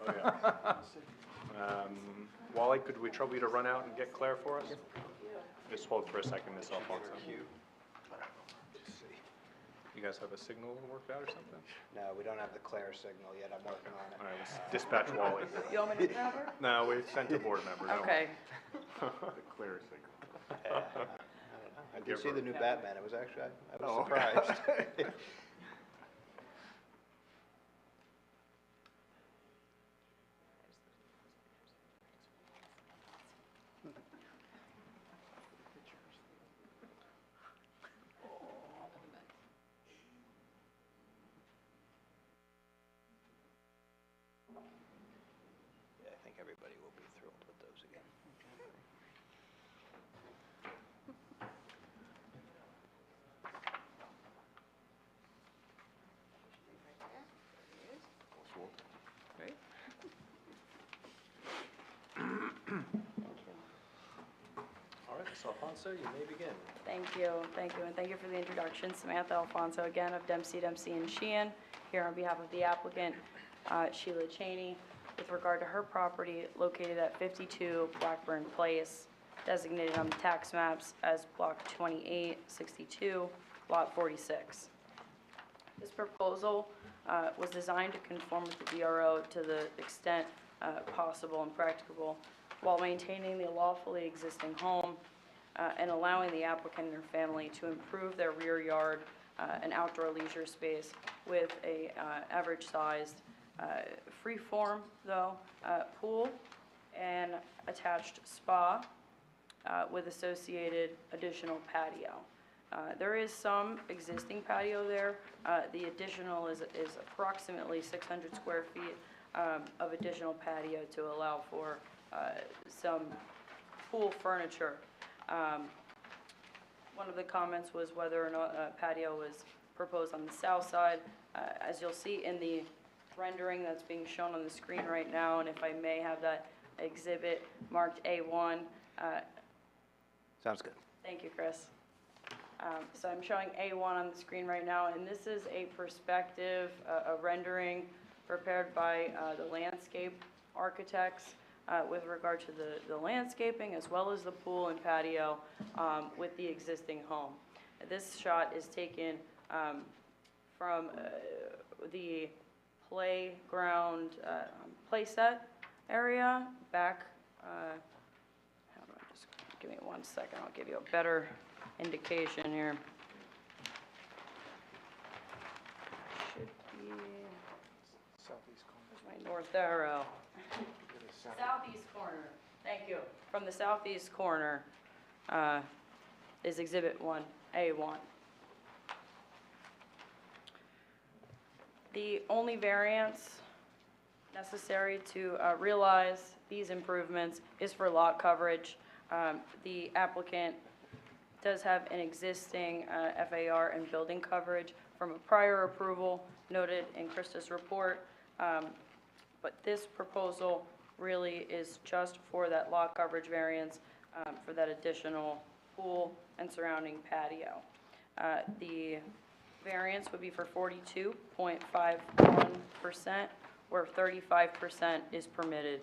Oh, yeah. Wally, could we trouble you to run out and get Claire for us? Just hold for a second, Miss Alfonso. You guys have a signal worked out or something? No, we don't have the Claire signal yet. I'm working on it. All right, let's dispatch Wally. You want me to grab her? No, we sent a board member. don't we? Okay. The clear signal. I did see the new Batman. It was actually, I was surprised. Yeah, I think everybody will be thrilled with those again. All right, Miss Alfonso, you may begin. Thank you, and thank you for the introduction. Samantha Alfonso again of Dempsey, and Sheehan, here on behalf of the applicant, Sheila Cheney, with regard to her property located at 52 Blackburn Place, designated on the tax maps as Block 2862, Lot 46. This proposal was designed to conform with the DRO to the extent possible and practicable, while maintaining the lawfully existing home and allowing the applicant and her family to improve their rear yard and outdoor leisure space with a average-sized free-form, though, pool and attached spa with associated additional patio. There is some existing patio there. The additional is approximately 600 square feet of additional patio to allow for some pool furniture. One of the comments was whether or not a patio was proposed on the south side. As you'll see in the rendering that's being shown on the screen right now, and if I may have that exhibit marked A1. Sounds good. Thank you, Chris. So I'm showing A1 on the screen right now, and this is a perspective, a rendering prepared by the landscape architects with regard to the landscaping as well as the pool and patio with the existing home. This shot is taken from the playground playset area back. Just give me 1 second. I'll give you a better indication here. Should be Southeast corner. where's my north arrow? Southeast corner. Thank you. From the southeast corner is Exhibit 1A1. The only variance necessary to realize these improvements is for lot coverage. The applicant does have an existing FAR and building coverage from a prior approval noted in Krista's report, but this proposal really is just for that lot coverage variance for that additional pool and surrounding patio. The variance would be for 42.51%, where 35% is permitted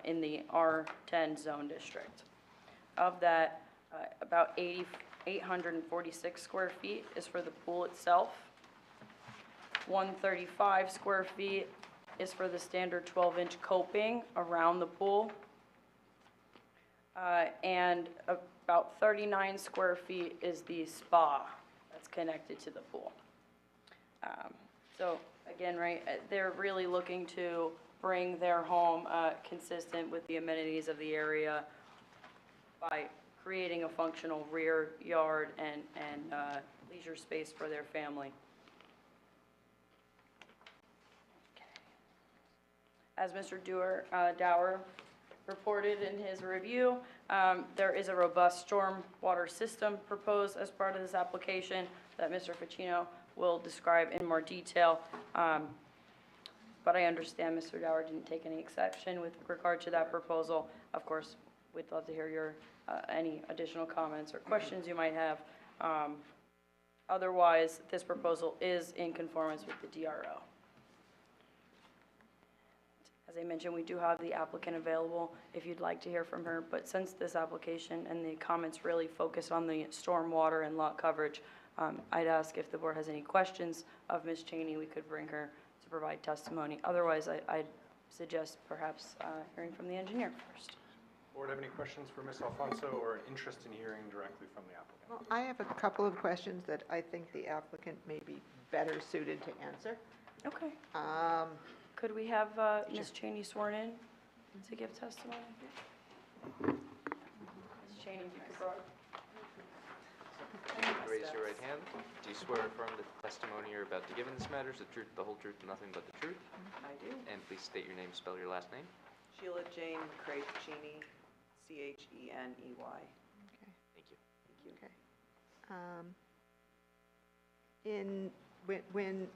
in the R10 zone district. Of that, about 846 square feet is for the pool itself. 135 square feet is for the standard 12-inch coping around the pool. And about 39 square feet is the spa that's connected to the pool. So again, right, they're really looking to bring their home consistent with the amenities of the area by creating a functional rear yard and leisure space for their family. As Mr. Dower reported in his review, there is a robust stormwater system proposed as part of this application that Mr. Ficino will describe in more detail. But I understand Mr. Dower didn't take any exception with regard to that proposal. Of course, we'd love to hear your, any additional comments or questions you might have. Otherwise, this proposal is in conformance with the DRO. As I mentioned, we do have the applicant available if you'd like to hear from her, but since this application and the comments really focus on the stormwater and lot coverage, I'd ask if the board has any questions of Ms. Cheney, we could bring her to provide testimony. Otherwise, I'd suggest perhaps hearing from the engineer first. Board have any questions for Ms. Alfonso or an interest in hearing directly from the applicant? Well, I have a couple of questions that I think the applicant may be better suited to answer. Okay. Could we have Ms. Cheney sworn in to give testimony? Ms. Cheney, if you could brought. Raise your right hand. Do you swear or affirm that the testimony you're about to give in this matter is the truth, the whole truth, and nothing but the truth? I do. And please state your name, spell your last name. Sheila Jane Craig-Cheney, Cheney. Thank you. Okay. When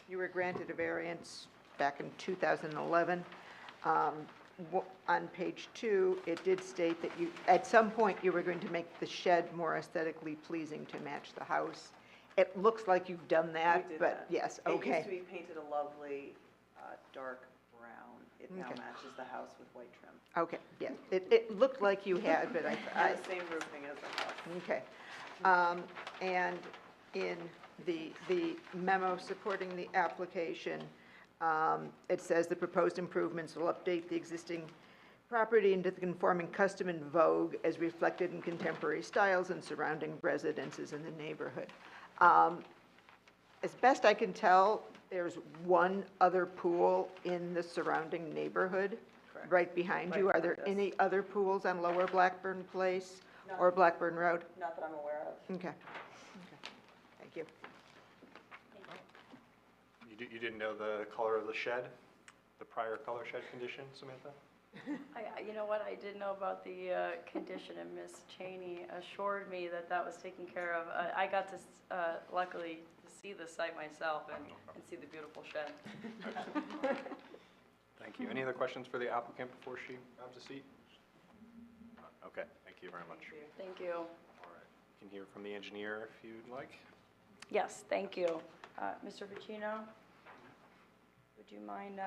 you were granted a variance back in 2011, on page 2, it did state that you, at some point, you were going to make the shed more aesthetically pleasing to match the house. It looks like you've done that, We did but that. yes, It okay. used to be painted a lovely dark brown. It now Okay. matches the house with white trim. Okay, yes, it looked like you had, but I, And the same roofing as the house. okay. And in the memo supporting the application, it says the proposed improvements will update the existing property into the conforming custom and vogue as reflected in contemporary styles and surrounding residences in the neighborhood. As best I can tell, there's one other pool in the surrounding neighborhood, Correct. right behind you. Right Are there behind us. any other pools on Lower Blackburn Place or No. Blackburn Road? Not that I'm aware of. Okay. Thank you. You didn't know the color of the shed, the prior color shed condition, Samantha? You know what, I did know about the condition, and Ms. Cheney assured me that that was taken care of. I got to, luckily, to see the site myself and see the beautiful shed. Thank you. Any other questions for the applicant before she grabs a seat? Okay, thank you very much. Thank you. All right, you can hear from the engineer if you'd like. Yes, thank you. Mr. Ficino, would you mind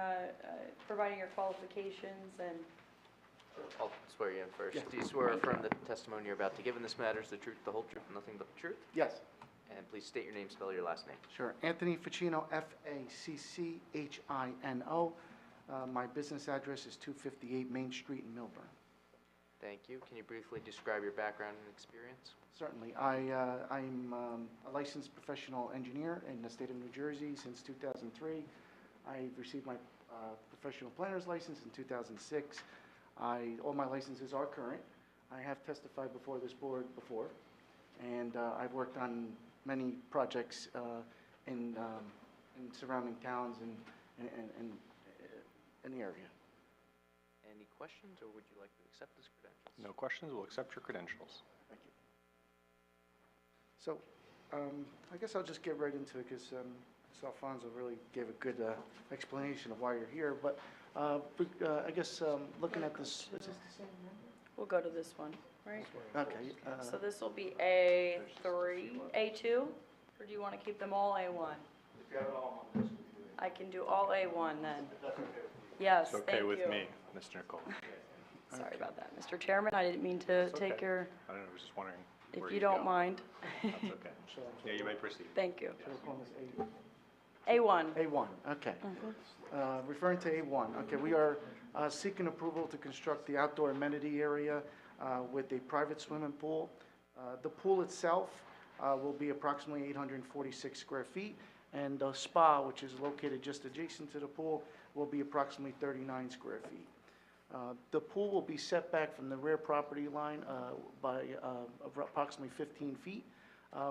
providing your qualifications and I'll swear you in first. Do you swear or affirm that the testimony you're about to give in this matter is the truth, the whole truth, and nothing but the truth? Yes, And please state your name, spell your last name. sure. Anthony Ficino, F-A-C-C-H-I-N-O. My business address is 258 Main Street in Milburn. Thank you. Can you briefly describe your background and experience? Certainly. I'm a licensed professional engineer in the state of New Jersey since 2003. I received my professional planner's license in 2006. All my licenses are current. I have testified before this board before, and I've worked on many projects in surrounding towns and in the area. Any questions, or would you like to accept his credentials? No questions, we'll accept your credentials. Thank you. So, I guess I'll just get right into it because Ms. Alfonso really gave a good explanation of why you're here. But I guess looking at this, is this the same number? we'll go to this one, right? Okay. So this will be A3, A2, or do you want to keep them all A1? If you have it all on this. I can do all A1 then. Yes, It's thank okay you. with me, Mr. Nicole. Sorry about that. Mr. Chairman, I didn't mean to It's take okay. your, I don't know, I was just wondering where if you you'd don't go. mind. That's okay. Yeah, you may proceed. Thank you. Should I call this A1. A1, okay. Referring to A1, okay, we are seeking approval to construct the outdoor amenity area with a private swimming pool. The pool itself will be approximately 846 square feet, and the spa, which is located just adjacent to the pool, will be approximately 39 square feet. The pool will be set back from the rear property line by approximately 15 feet,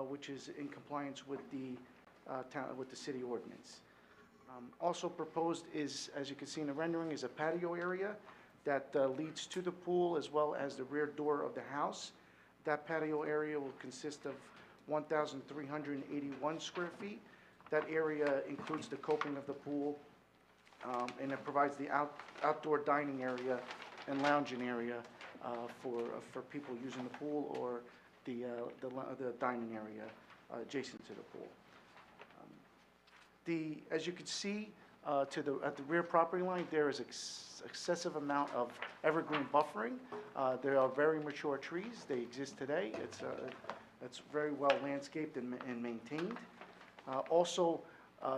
which is in compliance with the city ordinance. Also proposed is, as you can see in the rendering, is a patio area that leads to the pool as well as the rear door of the house. That patio area will consist of 1,381 square feet. That area includes the coping of the pool, and it provides the outdoor dining area and lounging area for people using the pool or the dining area adjacent to the pool. As you can see, at the rear property line, there is excessive amount of evergreen buffering. There are very mature trees. They exist today. It's very well landscaped and maintained. Also,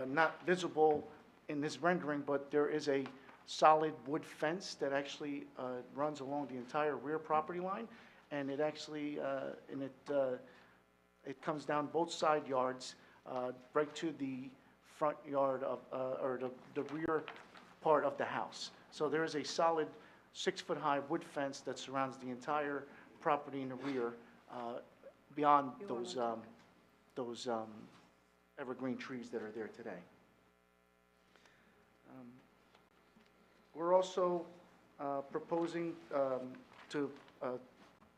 not visible in this rendering, but there is a solid wood fence that actually runs along the entire rear property line, and it actually it comes down both side yards right to the front yard of or the rear part of the house. So there is a solid 6-foot-high wood fence that surrounds the entire property in the rear, beyond those evergreen trees that are there today. We're also proposing to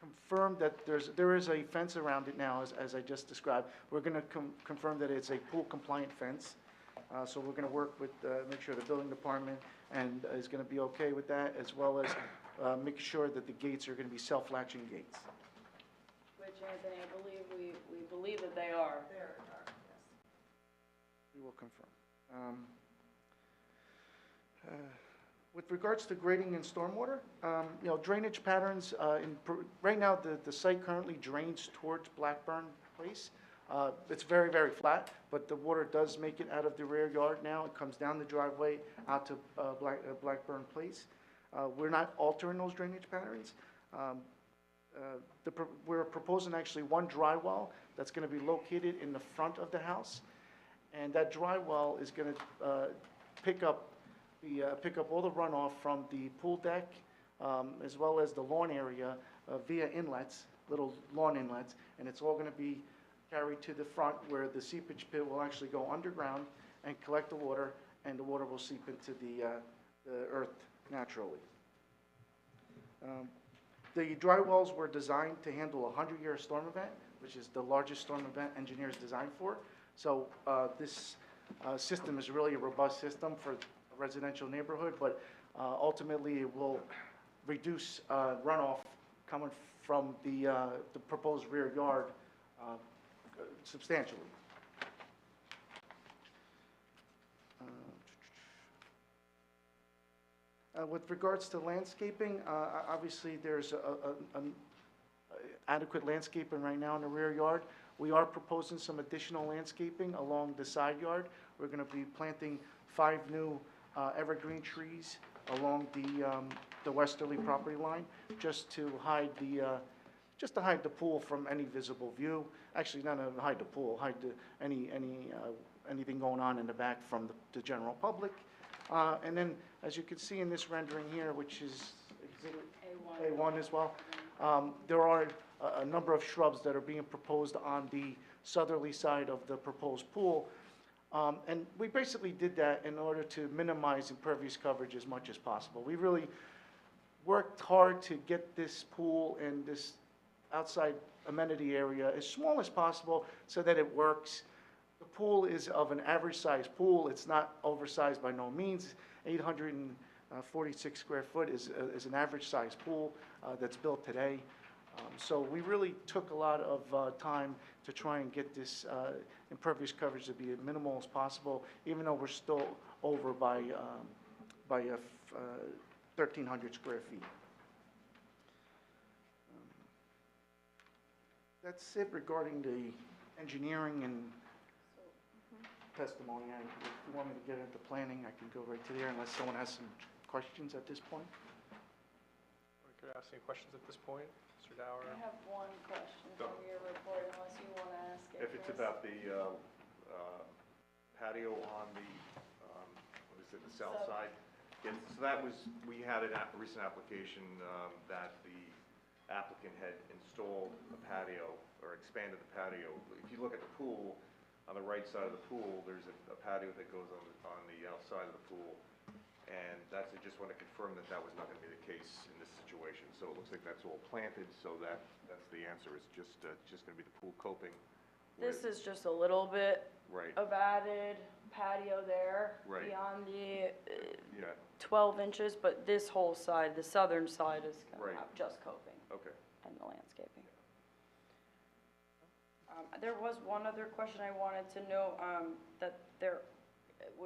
confirm that there is a fence around it now, as I just described. We're going to confirm that it's a pool compliant fence. So we're going to work with, make sure the building department is going to be okay with that, as well as making sure that the gates are going to be self-latching gates. Which, Anthony, I believe we believe that they are. They are, yes. We will confirm. With regards to grading and stormwater, drainage patterns, right now the site currently drains towards Blackburn Place. It's very, very flat, but the water does make it out of the rear yard now. It comes down the driveway out to Blackburn Place. We're not altering those drainage patterns. We're proposing actually one dry well that's going to be located in the front of the house, and that dry well is going to pick up all the runoff from the pool deck, as well as the lawn area via inlets, little lawn inlets, and it's all going to be carried to the front where the seepage pit will actually go underground and collect the water, and the water will seep into the earth naturally. The dry wells were designed to handle a 100-year storm event, which is the largest storm event engineers designed for. So this system is really a robust system for a residential neighborhood, but ultimately it will reduce runoff coming from the proposed rear yard substantially. With regards to landscaping, obviously there's an adequate landscaping right now in the rear yard. We are proposing some additional landscaping along the side yard. We're going to be planting 5 new evergreen trees along the westerly property line, just to hide the pool from any visible view. Actually, not to hide the pool, hide anything going on in the back from the general public. And then, as you can see in this rendering here, which is exhibit A1 as well, there are a number of shrubs that are being proposed on the southerly side of the proposed pool. And we basically did that in order to minimize impervious coverage as much as possible. We really worked hard to get this pool and this outside amenity area as small as possible so that it works. The pool is of an average size pool. It's not oversized by no means. 846 square foot is an average size pool that's built today. So we really took a lot of time to try and get this impervious coverage to be as minimal as possible, even though we're still over by 1,300 square feet. That's it regarding the engineering and testimony. If you want me to get into planning, I can go right to there unless someone has some questions at this point. We could ask any questions at this point, Mr. Dower? I have one question from your report, unless you want to ask it. If it's about the patio on the, the south side. Yeah, so that was, we had a recent application that the applicant had installed a patio or expanded the patio. If you look at the pool, on the right side of the pool, there's a patio that goes on the outside of the pool. And that's, I just want to confirm that that was not going to be the case in this situation. So it looks like that's all planted, so that's the answer. It's just going to be the pool coping. This is just a little bit Right. of added patio there. Right. Beyond the Yeah, 12 inches, but this whole side, the southern side is going Right. to have just coping okay. and the landscaping. There was one other question I wanted to know, that there,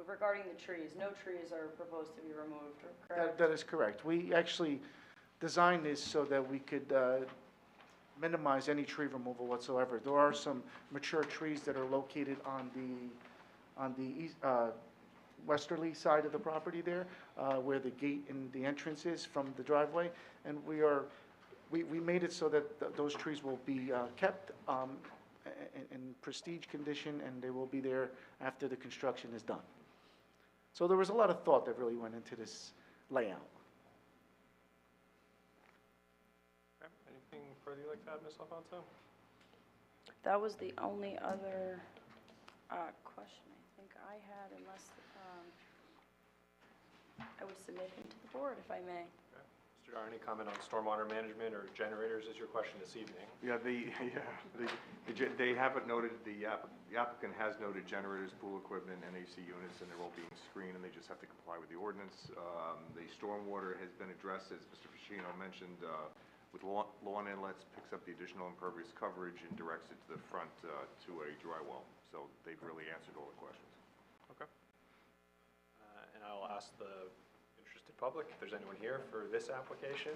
regarding the trees, no trees are proposed to be removed, correct? That is correct. We actually designed this so that we could minimize any tree removal whatsoever. There are some mature trees that are located on the east, westerly side of the property there, where the gate and the entrance is from the driveway. And we made it so that those trees will be kept in prestige condition, and they will be there after the construction is done. So there was a lot of thought that really went into this layout. Okay. Anything further you'd like to add, Ms. Alfonso? That was the only other question I think I had, unless I would submit him to the board, if I may. Okay. Mr. Dar, any comment on stormwater management or generators is your question this evening? Yeah, they haven't noted, the applicant has noted generators, pool equipment, NAC units, and they're all being screened, and they just have to comply with the ordinance. The stormwater has been addressed, as Mr. Pacino mentioned, with lawn inlets, picks up the additional impervious coverage and directs it to the front to a dry well. So they've really answered all the questions. Okay. And I'll ask the interested public if there's anyone here for this application.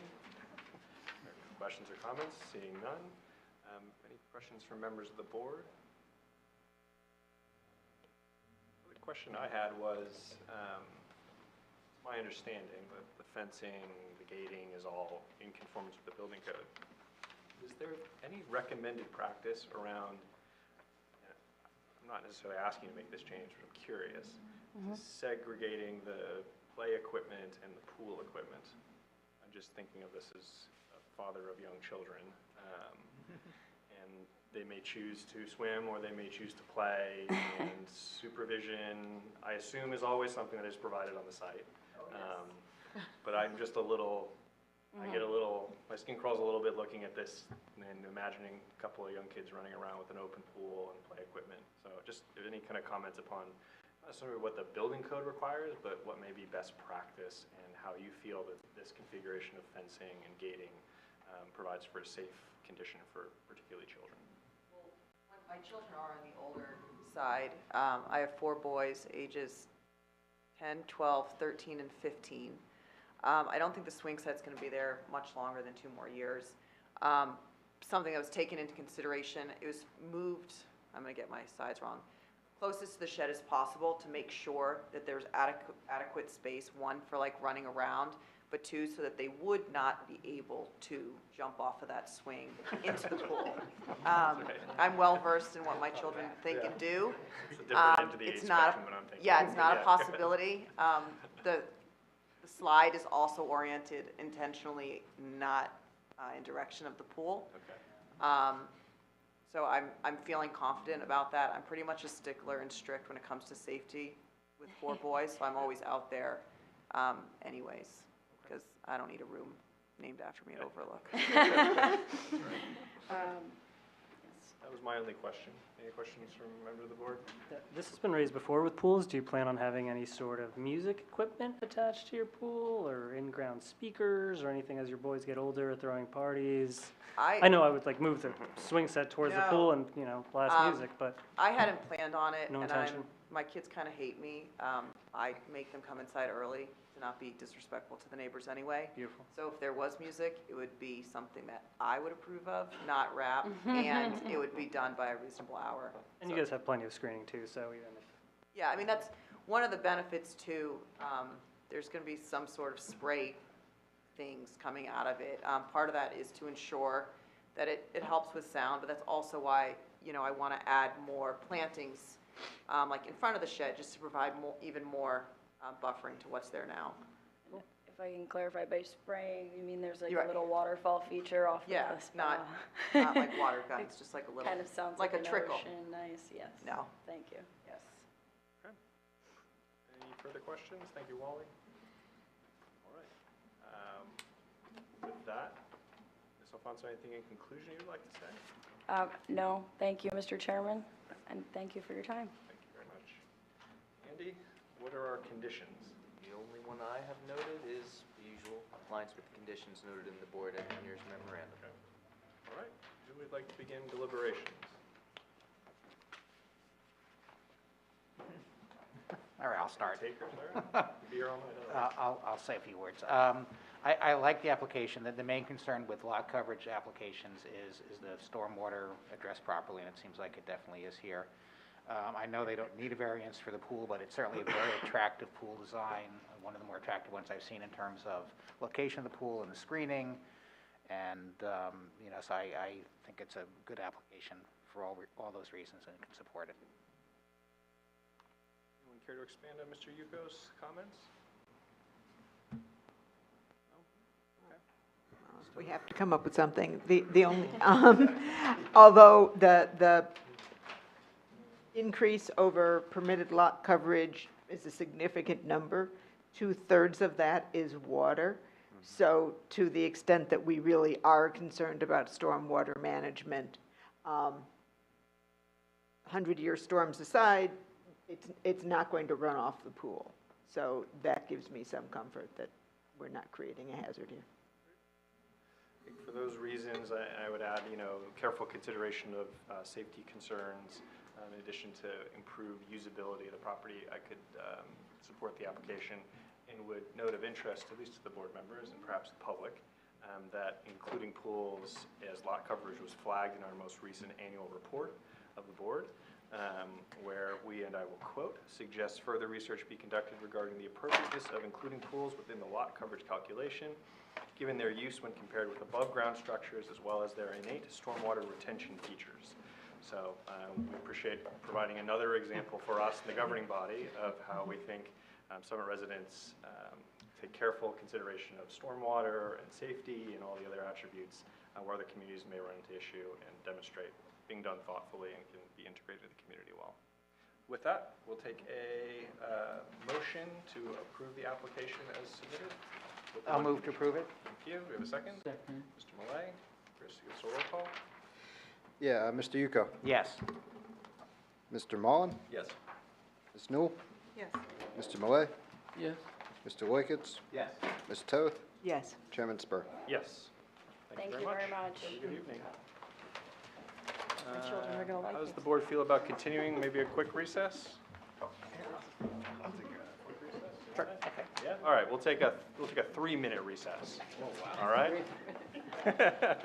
Questions or comments? Seeing none. Any questions from members of the board? The question I had was, my understanding that the fencing, the gating is all in conformance with the building code. Is there any recommended practice around, I'm not necessarily asking you to make this change, but I'm curious, segregating the play equipment and the pool equipment? I'm just thinking of this as a father of young children, and they may choose to swim or they may choose to play, and supervision, I assume, is always something that is provided on the site. But I'm just a little, I get a little, my skin crawls a little bit looking at this and imagining a couple of young kids running around with an open pool and play equipment. So just any kind of comments upon not necessarily what the building code requires, but what may be best practice and how you feel that this configuration of fencing and gating provides for a safe condition for particularly children. Well, my children are on the older side. I have 4 boys, ages 10, 12, 13, and 15. I don't think the swing set's going to be there much longer than 2 more years. Something that was taken into consideration, it was moved, I'm going to get my sides wrong, closest to the shed as possible to make sure that there's adequate space, 1, for like running around, but 2, so that they would not be able to jump off of that swing into the pool. I'm well versed in what my children think and do. It's a different end to the age It's not, spectrum than I'm thinking. yeah, it's not a possibility. The slide is also oriented intentionally not in direction of the pool. Okay. So I'm feeling confident about that. I'm pretty much a stickler and strict when it comes to safety with 4 boys, so I'm always out there anyways, because I don't need a room named after me at Overlook. That was my only question. Any questions from a member of the board? This has been raised before with pools. Do you plan on having any sort of music equipment attached to your pool, or in-ground speakers, or anything as your boys get older, throwing parties? I know I would like move the swing set towards the pool and, you know, blast music, but I hadn't planned on it, no and intention. my kids kind of hate me. I make them come inside early to not be disrespectful to the neighbors anyway. Beautiful. So if there was music, it would be something that I would approve of, not rap, and it would be done by a reasonable hour. And you guys have plenty of screening too, so even if. Yeah, I mean, that's one of the benefits too. There's going to be some sort of spray things coming out of it. Part of that is to ensure that it helps with sound, but that's also why, you know, I want to add more plantings, like in front of the shed, just to provide more, even more buffering to what's there now. If I can clarify, by spraying, you mean there's like You're a right. little waterfall feature off Yeah, of the spa? not like water guns, just like a little, Kind of sounds like like a an trickle. ocean. Nice, yes. No. Thank you. Yes. Any further questions? Thank you, Wally. With that, Ms. Alfonso, anything in conclusion you'd like to say? No, thank you, Mr. Chairman, and thank you for your time. Thank you very much. Andy, what are our conditions? The only one I have noted is the usual compliance with the conditions noted in the board engineer's memorandum. Okay. All right, who would like to begin deliberations? All right, I'll start. Takers, all right. You'll be here all night. I'll say a few words. I like the application. The main concern with lot coverage applications is the stormwater addressed properly, and it seems like it definitely is here. I know they don't need a variance for the pool, but it's certainly a very attractive pool design, one of the more attractive ones I've seen in terms of location of the pool and the screening. And, so I think it's a good application for all those reasons and can support it. Anyone care to expand on Mr. Yuko's comments? We have to come up with something. The only, although the increase over permitted lot coverage is a significant number, 2/3 of that is water. So to the extent that we really are concerned about stormwater management, 100-year storms aside, it's not going to run off the pool. So that gives me some comfort that we're not creating a hazard here. For those reasons, I would add, careful consideration of safety concerns. In addition to improved usability of the property, I could support the application and would note of interest, at least to the board members and perhaps the public, that including pools as lot coverage was flagged in our most recent annual report of the board, where we, and I will quote, "suggest further research be conducted regarding the appropriateness of including pools within the lot coverage calculation, given their use when compared with above-ground structures as well as their innate stormwater retention features." So we appreciate providing another example for us in the governing body of how we think Summit residents take careful consideration of stormwater and safety and all the other attributes where other communities may run into issue and demonstrate being done thoughtfully and can be integrated in the community well. With that, we'll take a motion to approve the application as submitted. I'll move to approve it. Thank you. We have a second? Second. Mr. Malay, Chris, give us a roll call. Yeah, Mr. Yuko. Yes. Mr. Mullen? Yes. Ms. Newell? Yes. Mr. Malay? Yes. Mr. Loikitz? Yes. Ms. Toth? Yes. Chairman Spur. Yes. Thank you very much. Have a good evening. My children are gonna like How does this. the board feel about continuing maybe a quick recess? Sure. Okay. Yeah, all right, we'll take a 3-minute recess. All right? We're going to ask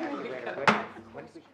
you later. When did we tally?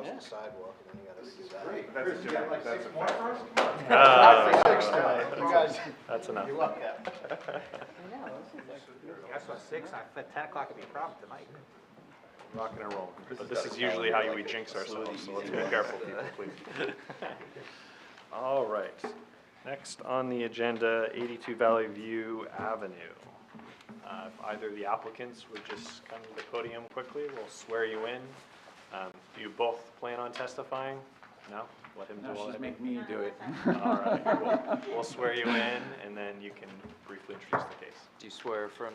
across the sidewalk, and then you gotta see that. Great. That's a That's enough. Yeah, so at 6, 10 o'clock would be a problem tonight. Rocking and rolling. But this is usually how we jinx ourselves, so let's be careful, people, please. All right. Next on the agenda, 82 Valley View Avenue. If either of the applicants would just come to the podium quickly, we'll swear you in. Do you both plan on testifying? No? Let him do all that. She's making me do it. All right, we'll swear you in, and then you can briefly introduce the case. Do you swear affirm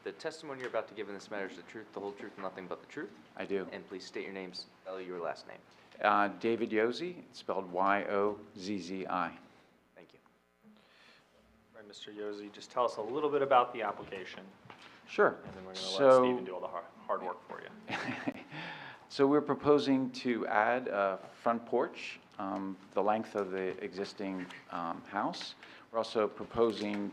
the testimony you're about to give in this matter is the truth, the whole truth, and nothing but the truth? I do. And please state your name, spell your last name. David Yozzi, it's spelled Y-O-Z-Z-I. Thank you. All right, Mr. Yozzi, just tell us a little bit about the application. Sure. And then we're going to let Stephen do all the hard work for you. So we're proposing to add a front porch, the length of the existing house. We're also proposing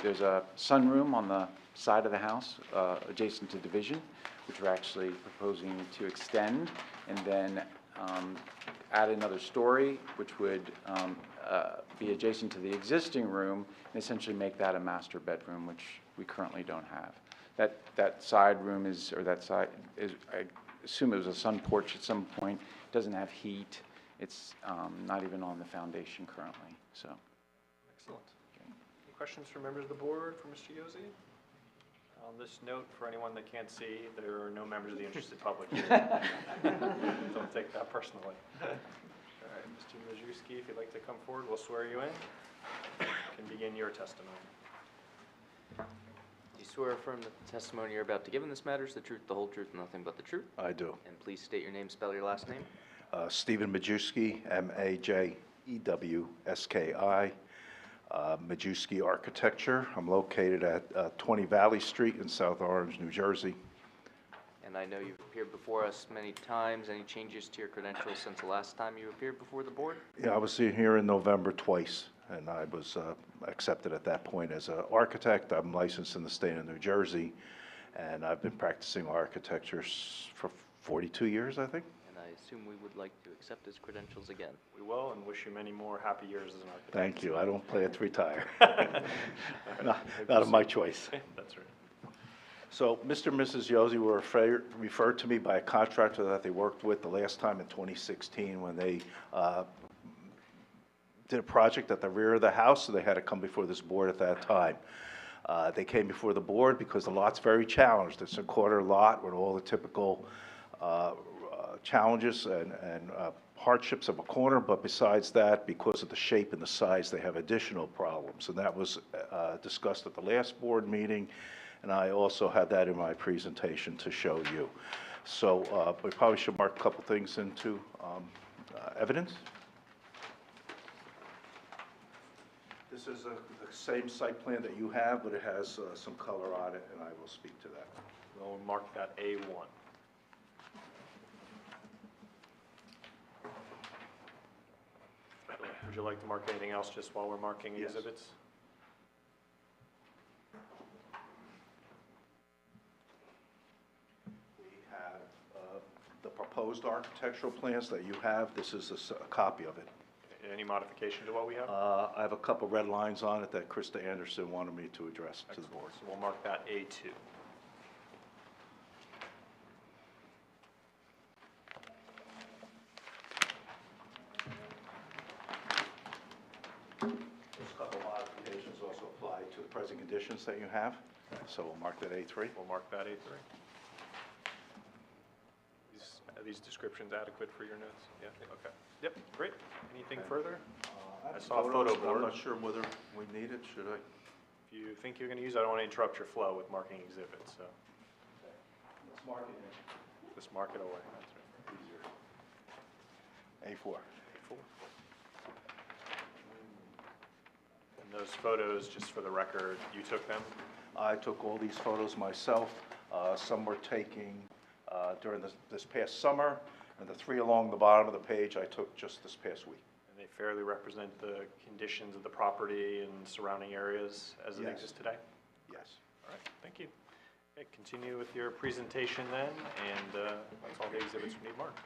there's a sunroom on the side of the house adjacent to division, which we're actually proposing to extend and then add another story, which would be adjacent to the existing room and essentially make that a master bedroom, which we currently don't have. That side room is, I assume it was a sun porch at some point. It doesn't have heat. It's not even on the foundation currently, so. Excellent. Any questions from members of the board for Mr. Yozzi? On this note, for anyone that can't see, there are no members of the interested public here. Don't take that personally. All right, Mr. Majewski, if you'd like to come forward, we'll swear you in. You can begin your testimony. Do you swear affirm that the testimony you're about to give in this matter is the truth, the whole truth, and nothing but the truth? I do. And please state your name, spell your last name. Stephen Majewski, M-A-J-E-W-S-K-I, Majewski Architecture. I'm located at 20 Valley Street in South Orange, New Jersey. And I know you've appeared before us many times. Any changes to your credentials since the last time you appeared before the board? Yeah, I was here in November twice, and I was accepted at that point as an architect. I'm licensed in the state of New Jersey, and I've been practicing architecture for 42 years, I think. And I assume we would like to accept his credentials again. We will, and wish you many more happy years as an architect. Thank you. I don't plan to retire. Not of my choice. That's right. So Mr. and Mrs. Yozzi were referred to me by a contractor that they worked with the last time in 2016 when they did a project at the rear of the house, so they had to come before this board at that time. They came before the board because the lot's very challenged. It's a quarter lot with all the typical challenges and hardships of a corner, but besides that, because of the shape and the size, they have additional problems. And that was discussed at the last board meeting, and I also had that in my presentation to show you. So we probably should mark a couple things into evidence. This is the same site plan that you have, but it has some color on it, and I will speak to that. We'll mark that A1. Would you like to mark anything else just while we're marking Yes. exhibits? We have the proposed architectural plans that you have. This is a copy of it. Any modification to what we have? I have a couple red lines on it that Krista Anderson wanted me to address to the board. So we'll mark that A2. Those couple modifications also apply to the present conditions that you have. So we'll mark that A3. We'll mark that A3. Are these descriptions adequate for your notes? Yeah, okay. Yep, great. Anything further? I saw a photo board. I'm not sure whether we need it, should I? If you think you're going to use it, I don't want to interrupt your flow with marking exhibits, so. Let's mark it Just mark it away, that's right. in. A4. A4. And those photos, just for the record, you took them? I took all these photos myself. Some were taken during this past summer, and the three along the bottom of the page I took just this past week. And they fairly represent the conditions of the property and surrounding areas as it Yes. exists today? Yes. All right, thank you. Okay, continue with your presentation then, and that's all the exhibits we need marked.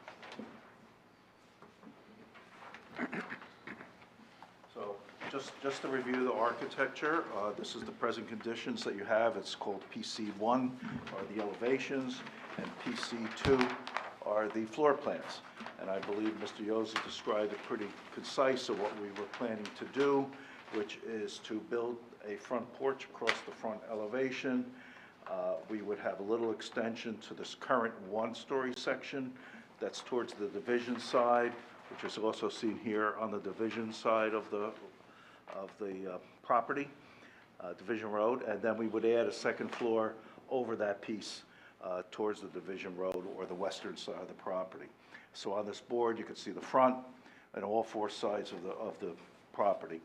Just to review the architecture, this is the present conditions that you have. It's called PC1 are the elevations, and PC2 are the floor plans. And I believe Mr. Yoza described it pretty concise of what we were planning to do, which is to build a front porch across the front elevation. We would have a little extension to this current one-story section that's towards the division side, which is also seen here on the division side of the property, Division Road, and then we would add a second floor over that piece towards the Division Road or the western side of the property. So on this board, you can see the front and all four sides of the property.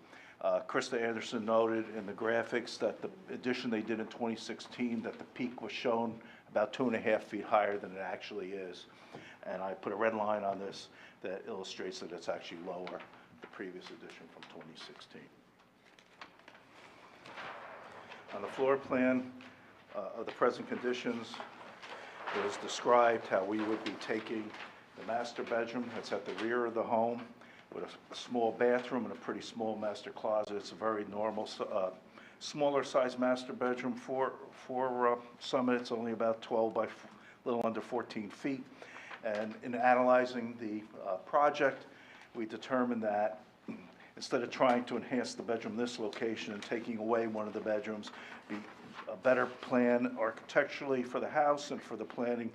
Krista Anderson noted in the graphics that the addition they did in 2016, that the peak was shown about 2.5 feet higher than it actually is. And I put a red line on this that illustrates that it's actually lower, the previous addition from 2016. On the floor plan of the present conditions, it is described how we would be taking the master bedroom that's at the rear of the home with a small bathroom and a pretty small master closet. It's a very normal, smaller size master bedroom for Summit. It's only about 12 by a little under 14 feet. And in analyzing the project, we determined that instead of trying to enhance the bedroom in this location and taking away one of the bedrooms, be a better plan architecturally for the house and for the planning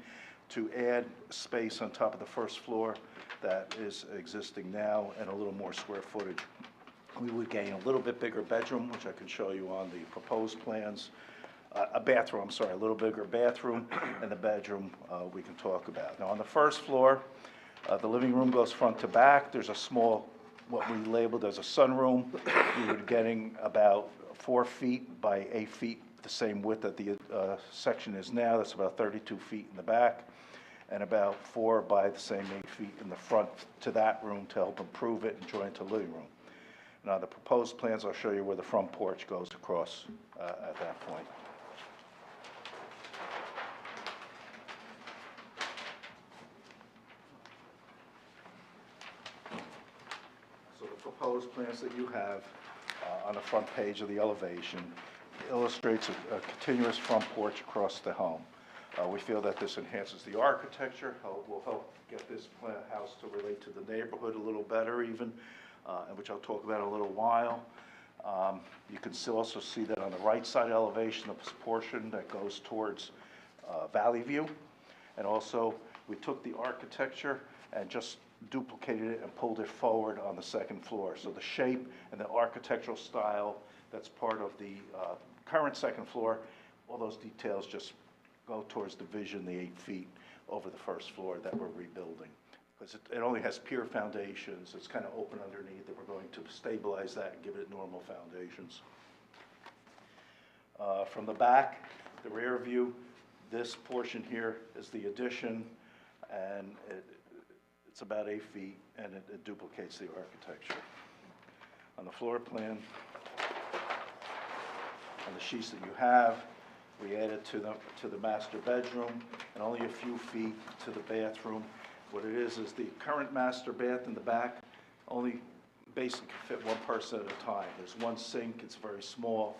to add space on top of the first floor that is existing now and a little more square footage. We would gain a little bit bigger bedroom, which I can show you on the proposed plans. A bathroom, I'm sorry, a little bigger bathroom, and the bedroom we can talk about. Now on the first floor, the living room goes front to back. There's a small, what we labeled as a sunroom. We were getting about 4 feet by 8 feet, the same width that the section is now. That's about 32 feet in the back, and about 4 by the same 8 feet in the front to that room to help improve it and join it to the living room. Now the proposed plans, I'll show you where the front porch goes across at that point. So the proposed plans that you have on the front page of the elevation illustrates a continuous front porch across the home. We feel that this enhances the architecture, will help get this house to relate to the neighborhood a little better even, which I'll talk about in a little while. You can also see that on the right side elevation, this portion that goes towards Valley View. And also, we took the architecture and just duplicated it and pulled it forward on the second floor. So the shape and the architectural style that's part of the current second floor, all those details just go towards the vision, the 8 feet over the first floor that we're rebuilding. Because it only has pier foundations, it's kind of open underneath, that we're going to stabilize that and give it normal foundations. From the back, the rear view, this portion here is the addition, and it's about 8 feet, and it duplicates the architecture. On the floor plan, on the sheets that you have, we added to the master bedroom, and only a few feet to the bathroom. What it is the current master bath in the back only basically can fit one person at a time. There's one sink, it's very small.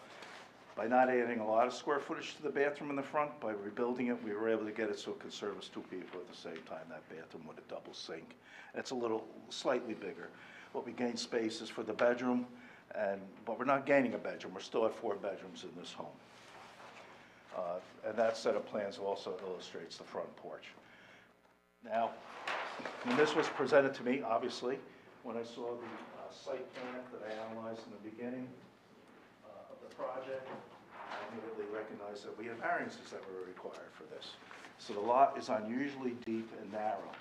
By not adding a lot of square footage to the bathroom in the front, by rebuilding it, we were able to get it so it could service 2 people at the same time, that bathroom with a double sink. And it's slightly bigger. What we gain space is for the bedroom, but we're not gaining a bedroom. We're still at 4 bedrooms in this home. And that set of plans also illustrates the front porch. Now, when this was presented to me, obviously, when I saw the site plan that I analyzed in the beginning of the project, I immediately recognized that we had variances that were required for this. So the lot is unusually deep and narrow.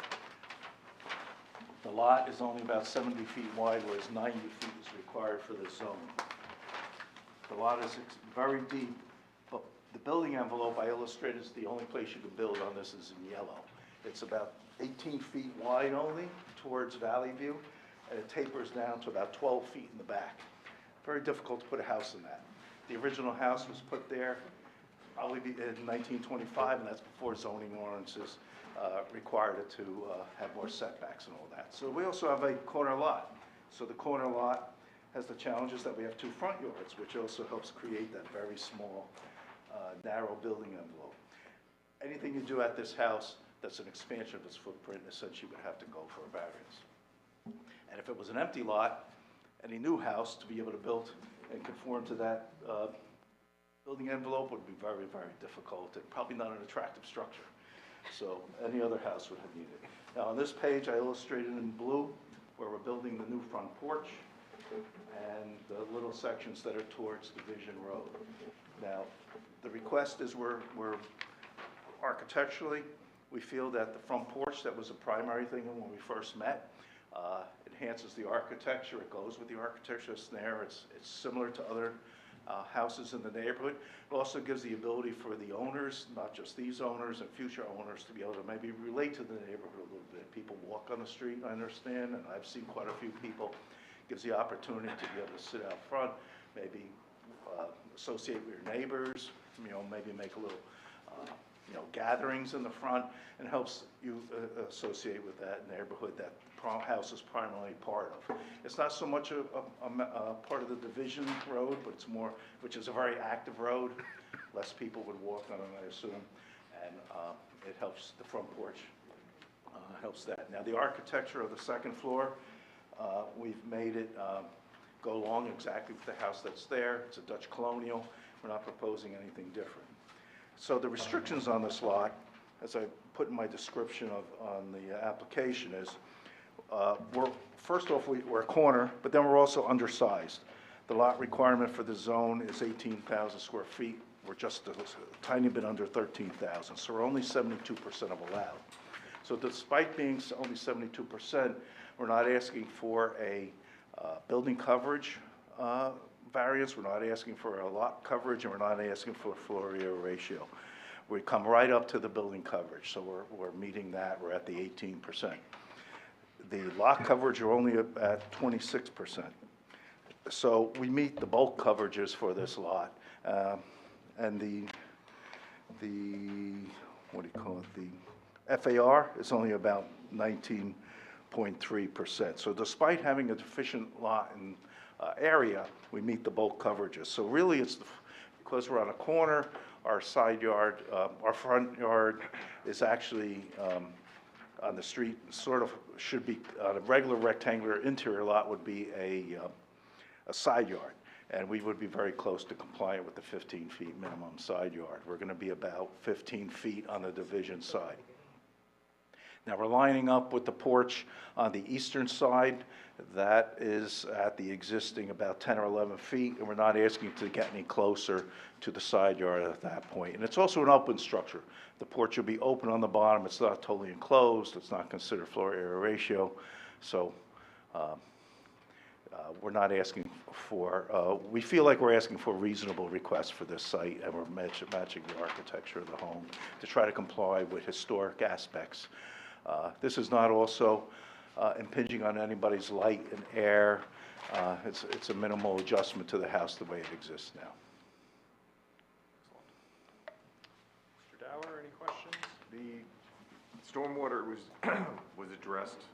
The lot is only about 70 feet wide, whereas 90 feet is required for this zone. The lot is very deep, but the building envelope I illustrated is the only place you can build on this is in yellow. It's about 18 feet wide only towards Valley View, and it tapers down to about 12 feet in the back. Very difficult to put a house in that. The original house was put there probably in 1925, and that's before zoning ordinances required it to have more setbacks and all that. So we also have a corner lot. So the corner lot has the challenges that we have 2 front yards, which also helps create that very small, narrow building envelope. Anything you do at this house that's an expansion of its footprint, essentially would have to go for a variance. And if it was an empty lot, any new house to be able to build and conform to that building envelope would be very, very difficult and probably not an attractive structure. So any other house would have needed it. Now on this page, I illustrated in blue where we're building the new front porch and the little sections that are towards Division Road. Now, the request is we're architecturally, we feel that the front porch, that was a primary thing when we first met, enhances the architecture. It goes with the architecture that's there. It's similar to other houses in the neighborhood. It also gives the ability for the owners, not just these owners and future owners, to be able to maybe relate to the neighborhood a little bit. People walk on the street, I understand, and I've seen quite a few people. Gives the opportunity to be able to sit out front, maybe associate with your neighbors, maybe make a little, gatherings in the front, and helps you associate with that neighborhood that the house is primarily part of. It's not so much a part of the Division Road, but it's more, which is a very active road. Less people would walk on it, I assume, and it helps the front porch, helps that. Now, the architecture of the second floor, we've made it go along exactly with the house that's there. It's a Dutch colonial. We're not proposing anything different. So the restrictions on this lot, as I put in my description on the application, is first off, we're a corner, but then we're also undersized. The lot requirement for the zone is 18,000 square feet. We're just a tiny bit under 13,000, so we're only 72% of allowed. So despite being only 72%, we're not asking for a building coverage variance, we're not asking for a lot coverage, and we're not asking for a floor area ratio. We come right up to the building coverage, so we're meeting that. We're at the 18%. The lot coverage are only at 26%. So we meet the bulk coverages for this lot, and the what do you call it? The FAR is only about 19.3%. So despite having a deficient lot in area, we meet the bulk coverages. So really, it's because we're on a corner, our side yard, our front yard is actually on the street. Sort of should be on a regular rectangular interior lot would be a side yard, and we would be very close to compliant with the 15 feet minimum side yard. We're going to be about 15 feet on the division side. Now we're lining up with the porch on the eastern side. That is at the existing about 10 or 11 feet, and we're not asking to get any closer to the side yard at that point. And it's also an open structure. The porch will be open on the bottom. It's not totally enclosed. It's not considered floor area ratio. So we're not asking for, we feel like we're asking for a reasonable request for this site, and we're matching the architecture of the home to try to comply with historic aspects. This is not also impinging on anybody's light and air. It's a minimal adjustment to the house the way it exists now. Mr. Dower, any questions? The stormwater was addressed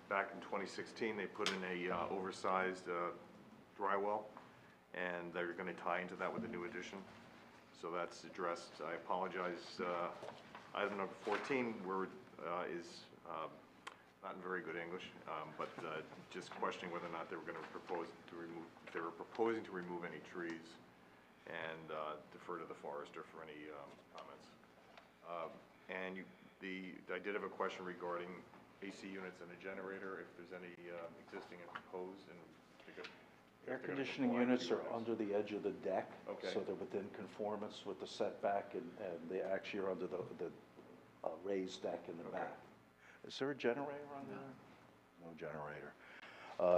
back in 2016. They put in a oversized dry well, and they're going to tie into that with a new addition. So that's addressed. I apologize. Item number 14 is not in very good English, but just questioning whether or not they were going to propose to remove, if they were proposing to remove any trees, and defer to the forester for any comments. I did have a question regarding AC units and a generator, if there's any existing and proposed, and Air conditioning units are under the edge of the deck, Okay. so they're within conformance with the setback, and they actually are under the raised deck in the back. Is there a generator under there? No generator.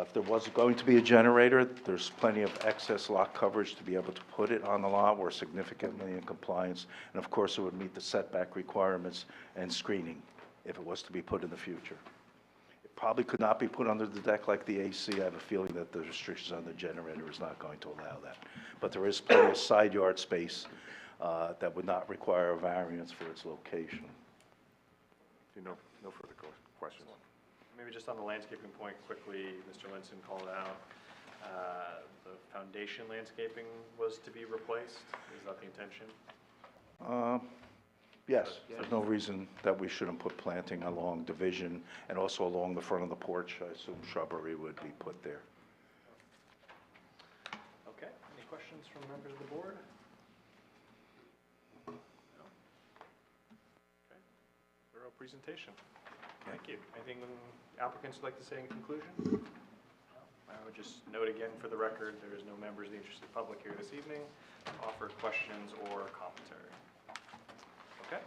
If there was going to be a generator, there's plenty of excess lot coverage to be able to put it on the lot. We're significantly in compliance, and of course, it would meet the setback requirements and screening if it was to be put in the future. It probably could not be put under the deck like the AC. I have a feeling that the restrictions on the generator is not going to allow that. But there is plenty of side yard space that would not require a variance for its location. No further questions. Maybe just on the landscaping point quickly, Mr. Linson called out foundation landscaping was to be replaced? Is that the intention? Yes, there's no reason that we shouldn't put planting along Division and also along the front of the porch. I assume shrubbery would be put there. Okay, any questions from members of the board? No? Okay, thorough presentation. Thank you. Anything applicants would like to say in conclusion? No? I would just note again for the record, there is no members of the interested public here this evening to offer questions or commentary. Okay.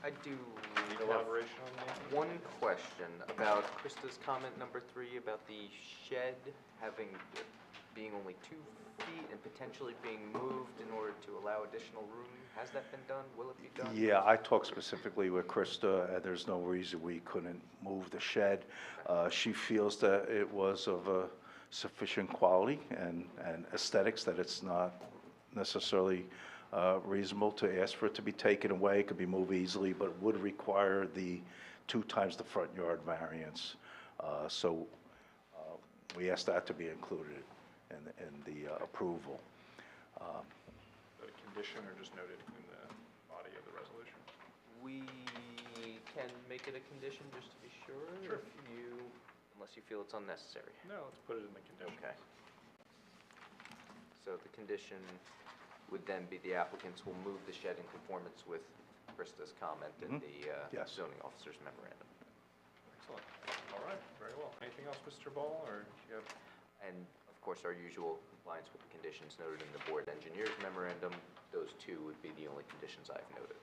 I do Need have elaboration on anything? one question about Krista's comment number 3 about the shed being only 2 feet and potentially being moved in order to allow additional room. Has that been done? Will it be done? Yeah, I talked specifically with Krista, and there's no reason we couldn't move the shed. She feels that it was of a sufficient quality and aesthetics, that it's not necessarily reasonable to ask for it to be taken away. It could be moved easily, but would require the 2 times the front yard variance. So we asked that to be included in the approval. The condition or just noted in the body of the resolution? We can make it a condition just to be sure. Sure. Unless you feel it's unnecessary. No, let's put it in the condition. Okay. So the condition would then be the applicants will move the shed in conformance with Krista's comment in the Yes. zoning officer's memorandum. Excellent. All right, very well. Anything else, Mr. Ball, or do you have? And of course, our usual compliance with the conditions noted in the board engineer's memorandum. Those 2 would be the only conditions I've noted.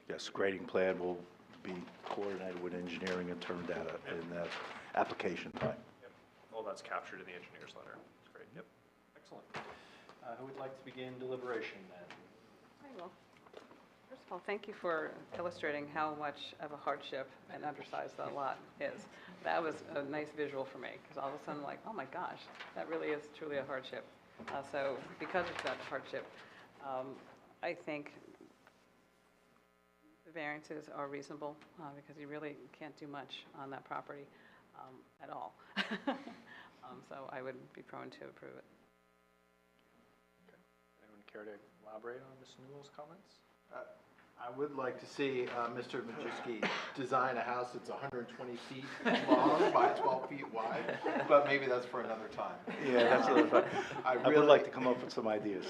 Yes, grading plan will be coordinated with engineering and turned out in that application time. Yep. All that's captured in the engineer's letter. That's great. Yep. Excellent. Who would like to begin deliberation then? I will. First of all, thank you for illustrating how much of a hardship an undersized lot is. That was a nice visual for me, because all of a sudden, like, oh my gosh, that really is truly a hardship. So because of that hardship, I think the variances are reasonable, because you really can't do much on that property at all. So I would be prone to approve it. Anyone care to elaborate on Ms. Newell's comments? I would like to see Mr. Majewski design a house that's 120 feet long by 12 feet wide, but maybe that's for another time. Yeah, that's another time. I would like to come up with some ideas.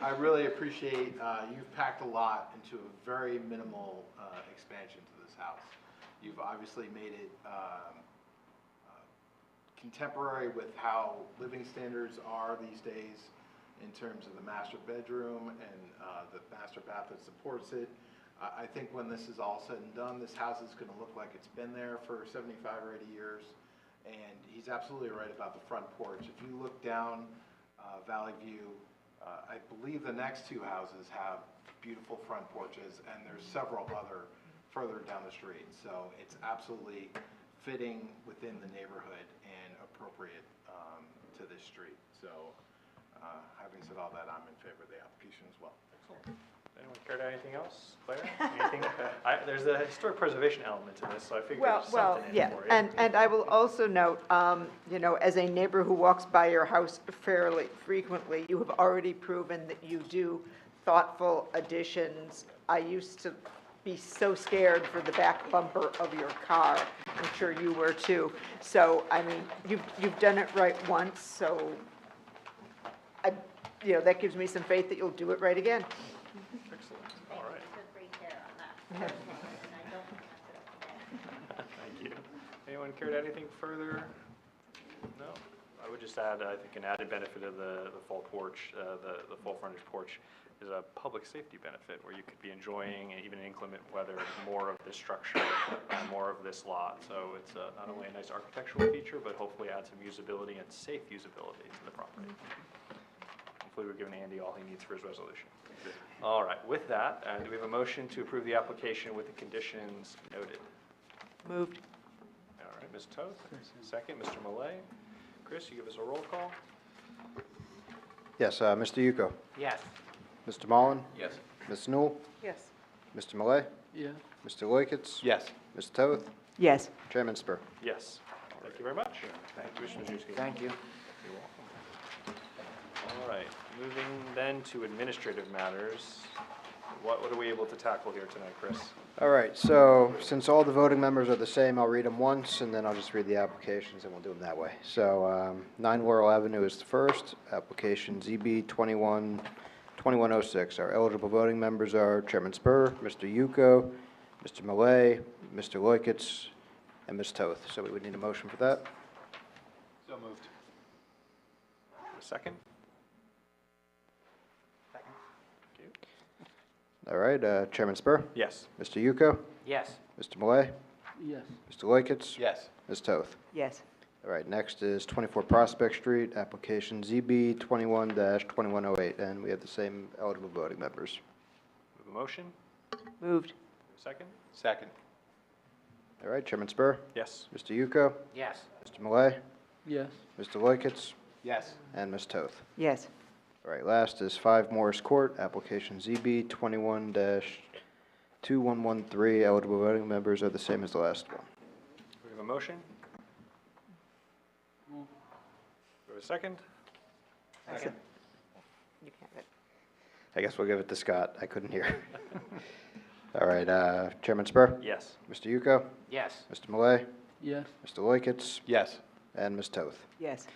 I really appreciate you've packed a lot into a very minimal expansion to this house. You've obviously made it contemporary with how living standards are these days in terms of the master bedroom and the master bath that supports it. I think when this is all said and done, this house is going to look like it's been there for 75 or 80 years. And he's absolutely right about the front porch. If you look down Valley View, I believe the next 2 houses have beautiful front porches, and there's several other further down the street. So it's absolutely fitting within the neighborhood and appropriate to this street. So having said all that, I'm in favor of the application as well. Excellent. Anyone care to add anything else? Claire? Anything? There's a historic preservation element to this, so I figured there's something in yeah, for you. and I will also note, you know, as a neighbor who walks by your house fairly frequently, you have already proven that you do thoughtful additions. I used to be so scared for the back bumper of your car. I'm sure you were too. So, I mean, you've done it right once, so you know, that gives me some faith that you'll do it right again. Excellent. All right. Great care on that. Thank you. Anyone care to add anything further? No? I would just add, I think an added benefit of the full porch, the full frontage porch, is a public safety benefit where you could be enjoying, even in inclement weather, more of this structure and more of this lot. So it's not only a nice architectural feature, but hopefully adds some usability and safe usability to the property. Hopefully we're giving Andy all he needs for his resolution. All right, with that, do we have a motion to approve the application with the conditions noted? Moved. All right, Ms. Toth, second, Mr. Millay. Chris, you give us a roll call? Yes, Mr. Yuko. Yes. Mr. Mullen? Yes. Ms. Newell? Yes. Mr. Millay? Yeah. Mr. Loikitz? Yes. Ms. Toth? Yes. Chairman Spur. Yes. Thank you very much. Thank you, Mr. Majewski. Thank you. You're welcome. All right, moving then to administrative matters. What are we able to tackle here tonight, Chris? All right, so since all the voting members are the same, I'll read them once, and then I'll just read the applications, and we'll do them that way. So 9 Laurel Avenue is the first, application ZB 2106. Our eligible voting members are Chairman Spur, Mr. Yuko, Mr. Malay, Mr. Loikitz, and Ms. Toth. So we would need a motion for that. So moved. A second? All right, Chairman Spur, Yes. Mr. Yuko, Yes. Mr. Malay, Yes. Mr. Loikitz, Yes. Ms. Toth. Yes. All right, next is 24 Prospect Street, application ZB 21-2108, and we have the same eligible voting members. We have a motion? Moved. Second? Second. All right, Chairman Spur, Yes. Mr. Yuko, Yes. Mr. Malay, Yes. Mr. Loikitz, Yes. and Ms. Toth. Yes. All right, last is 5 Morris Court, application ZB 21-2113. Eligible voting members are the same as the last one. We have a motion? Do we have a second? Second. You can have it. I guess we'll give it to Scott. I couldn't hear. All right, Chairman Spur, Yes. Mr. Yuko, Yes. Mr. Malay, Yes. Mr. Loikitz, Yes. and Ms. Toth. Yes.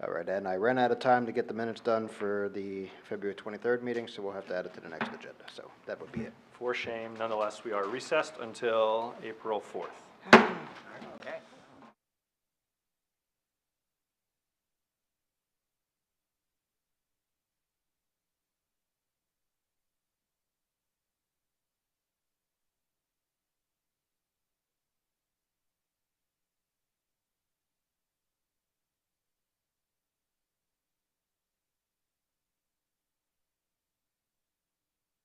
All right, and I ran out of time to get the minutes done for the February 23rd meeting, so we'll have to add it to the next agenda. So that would be it. For shame, nonetheless, we are recessed until April 4th.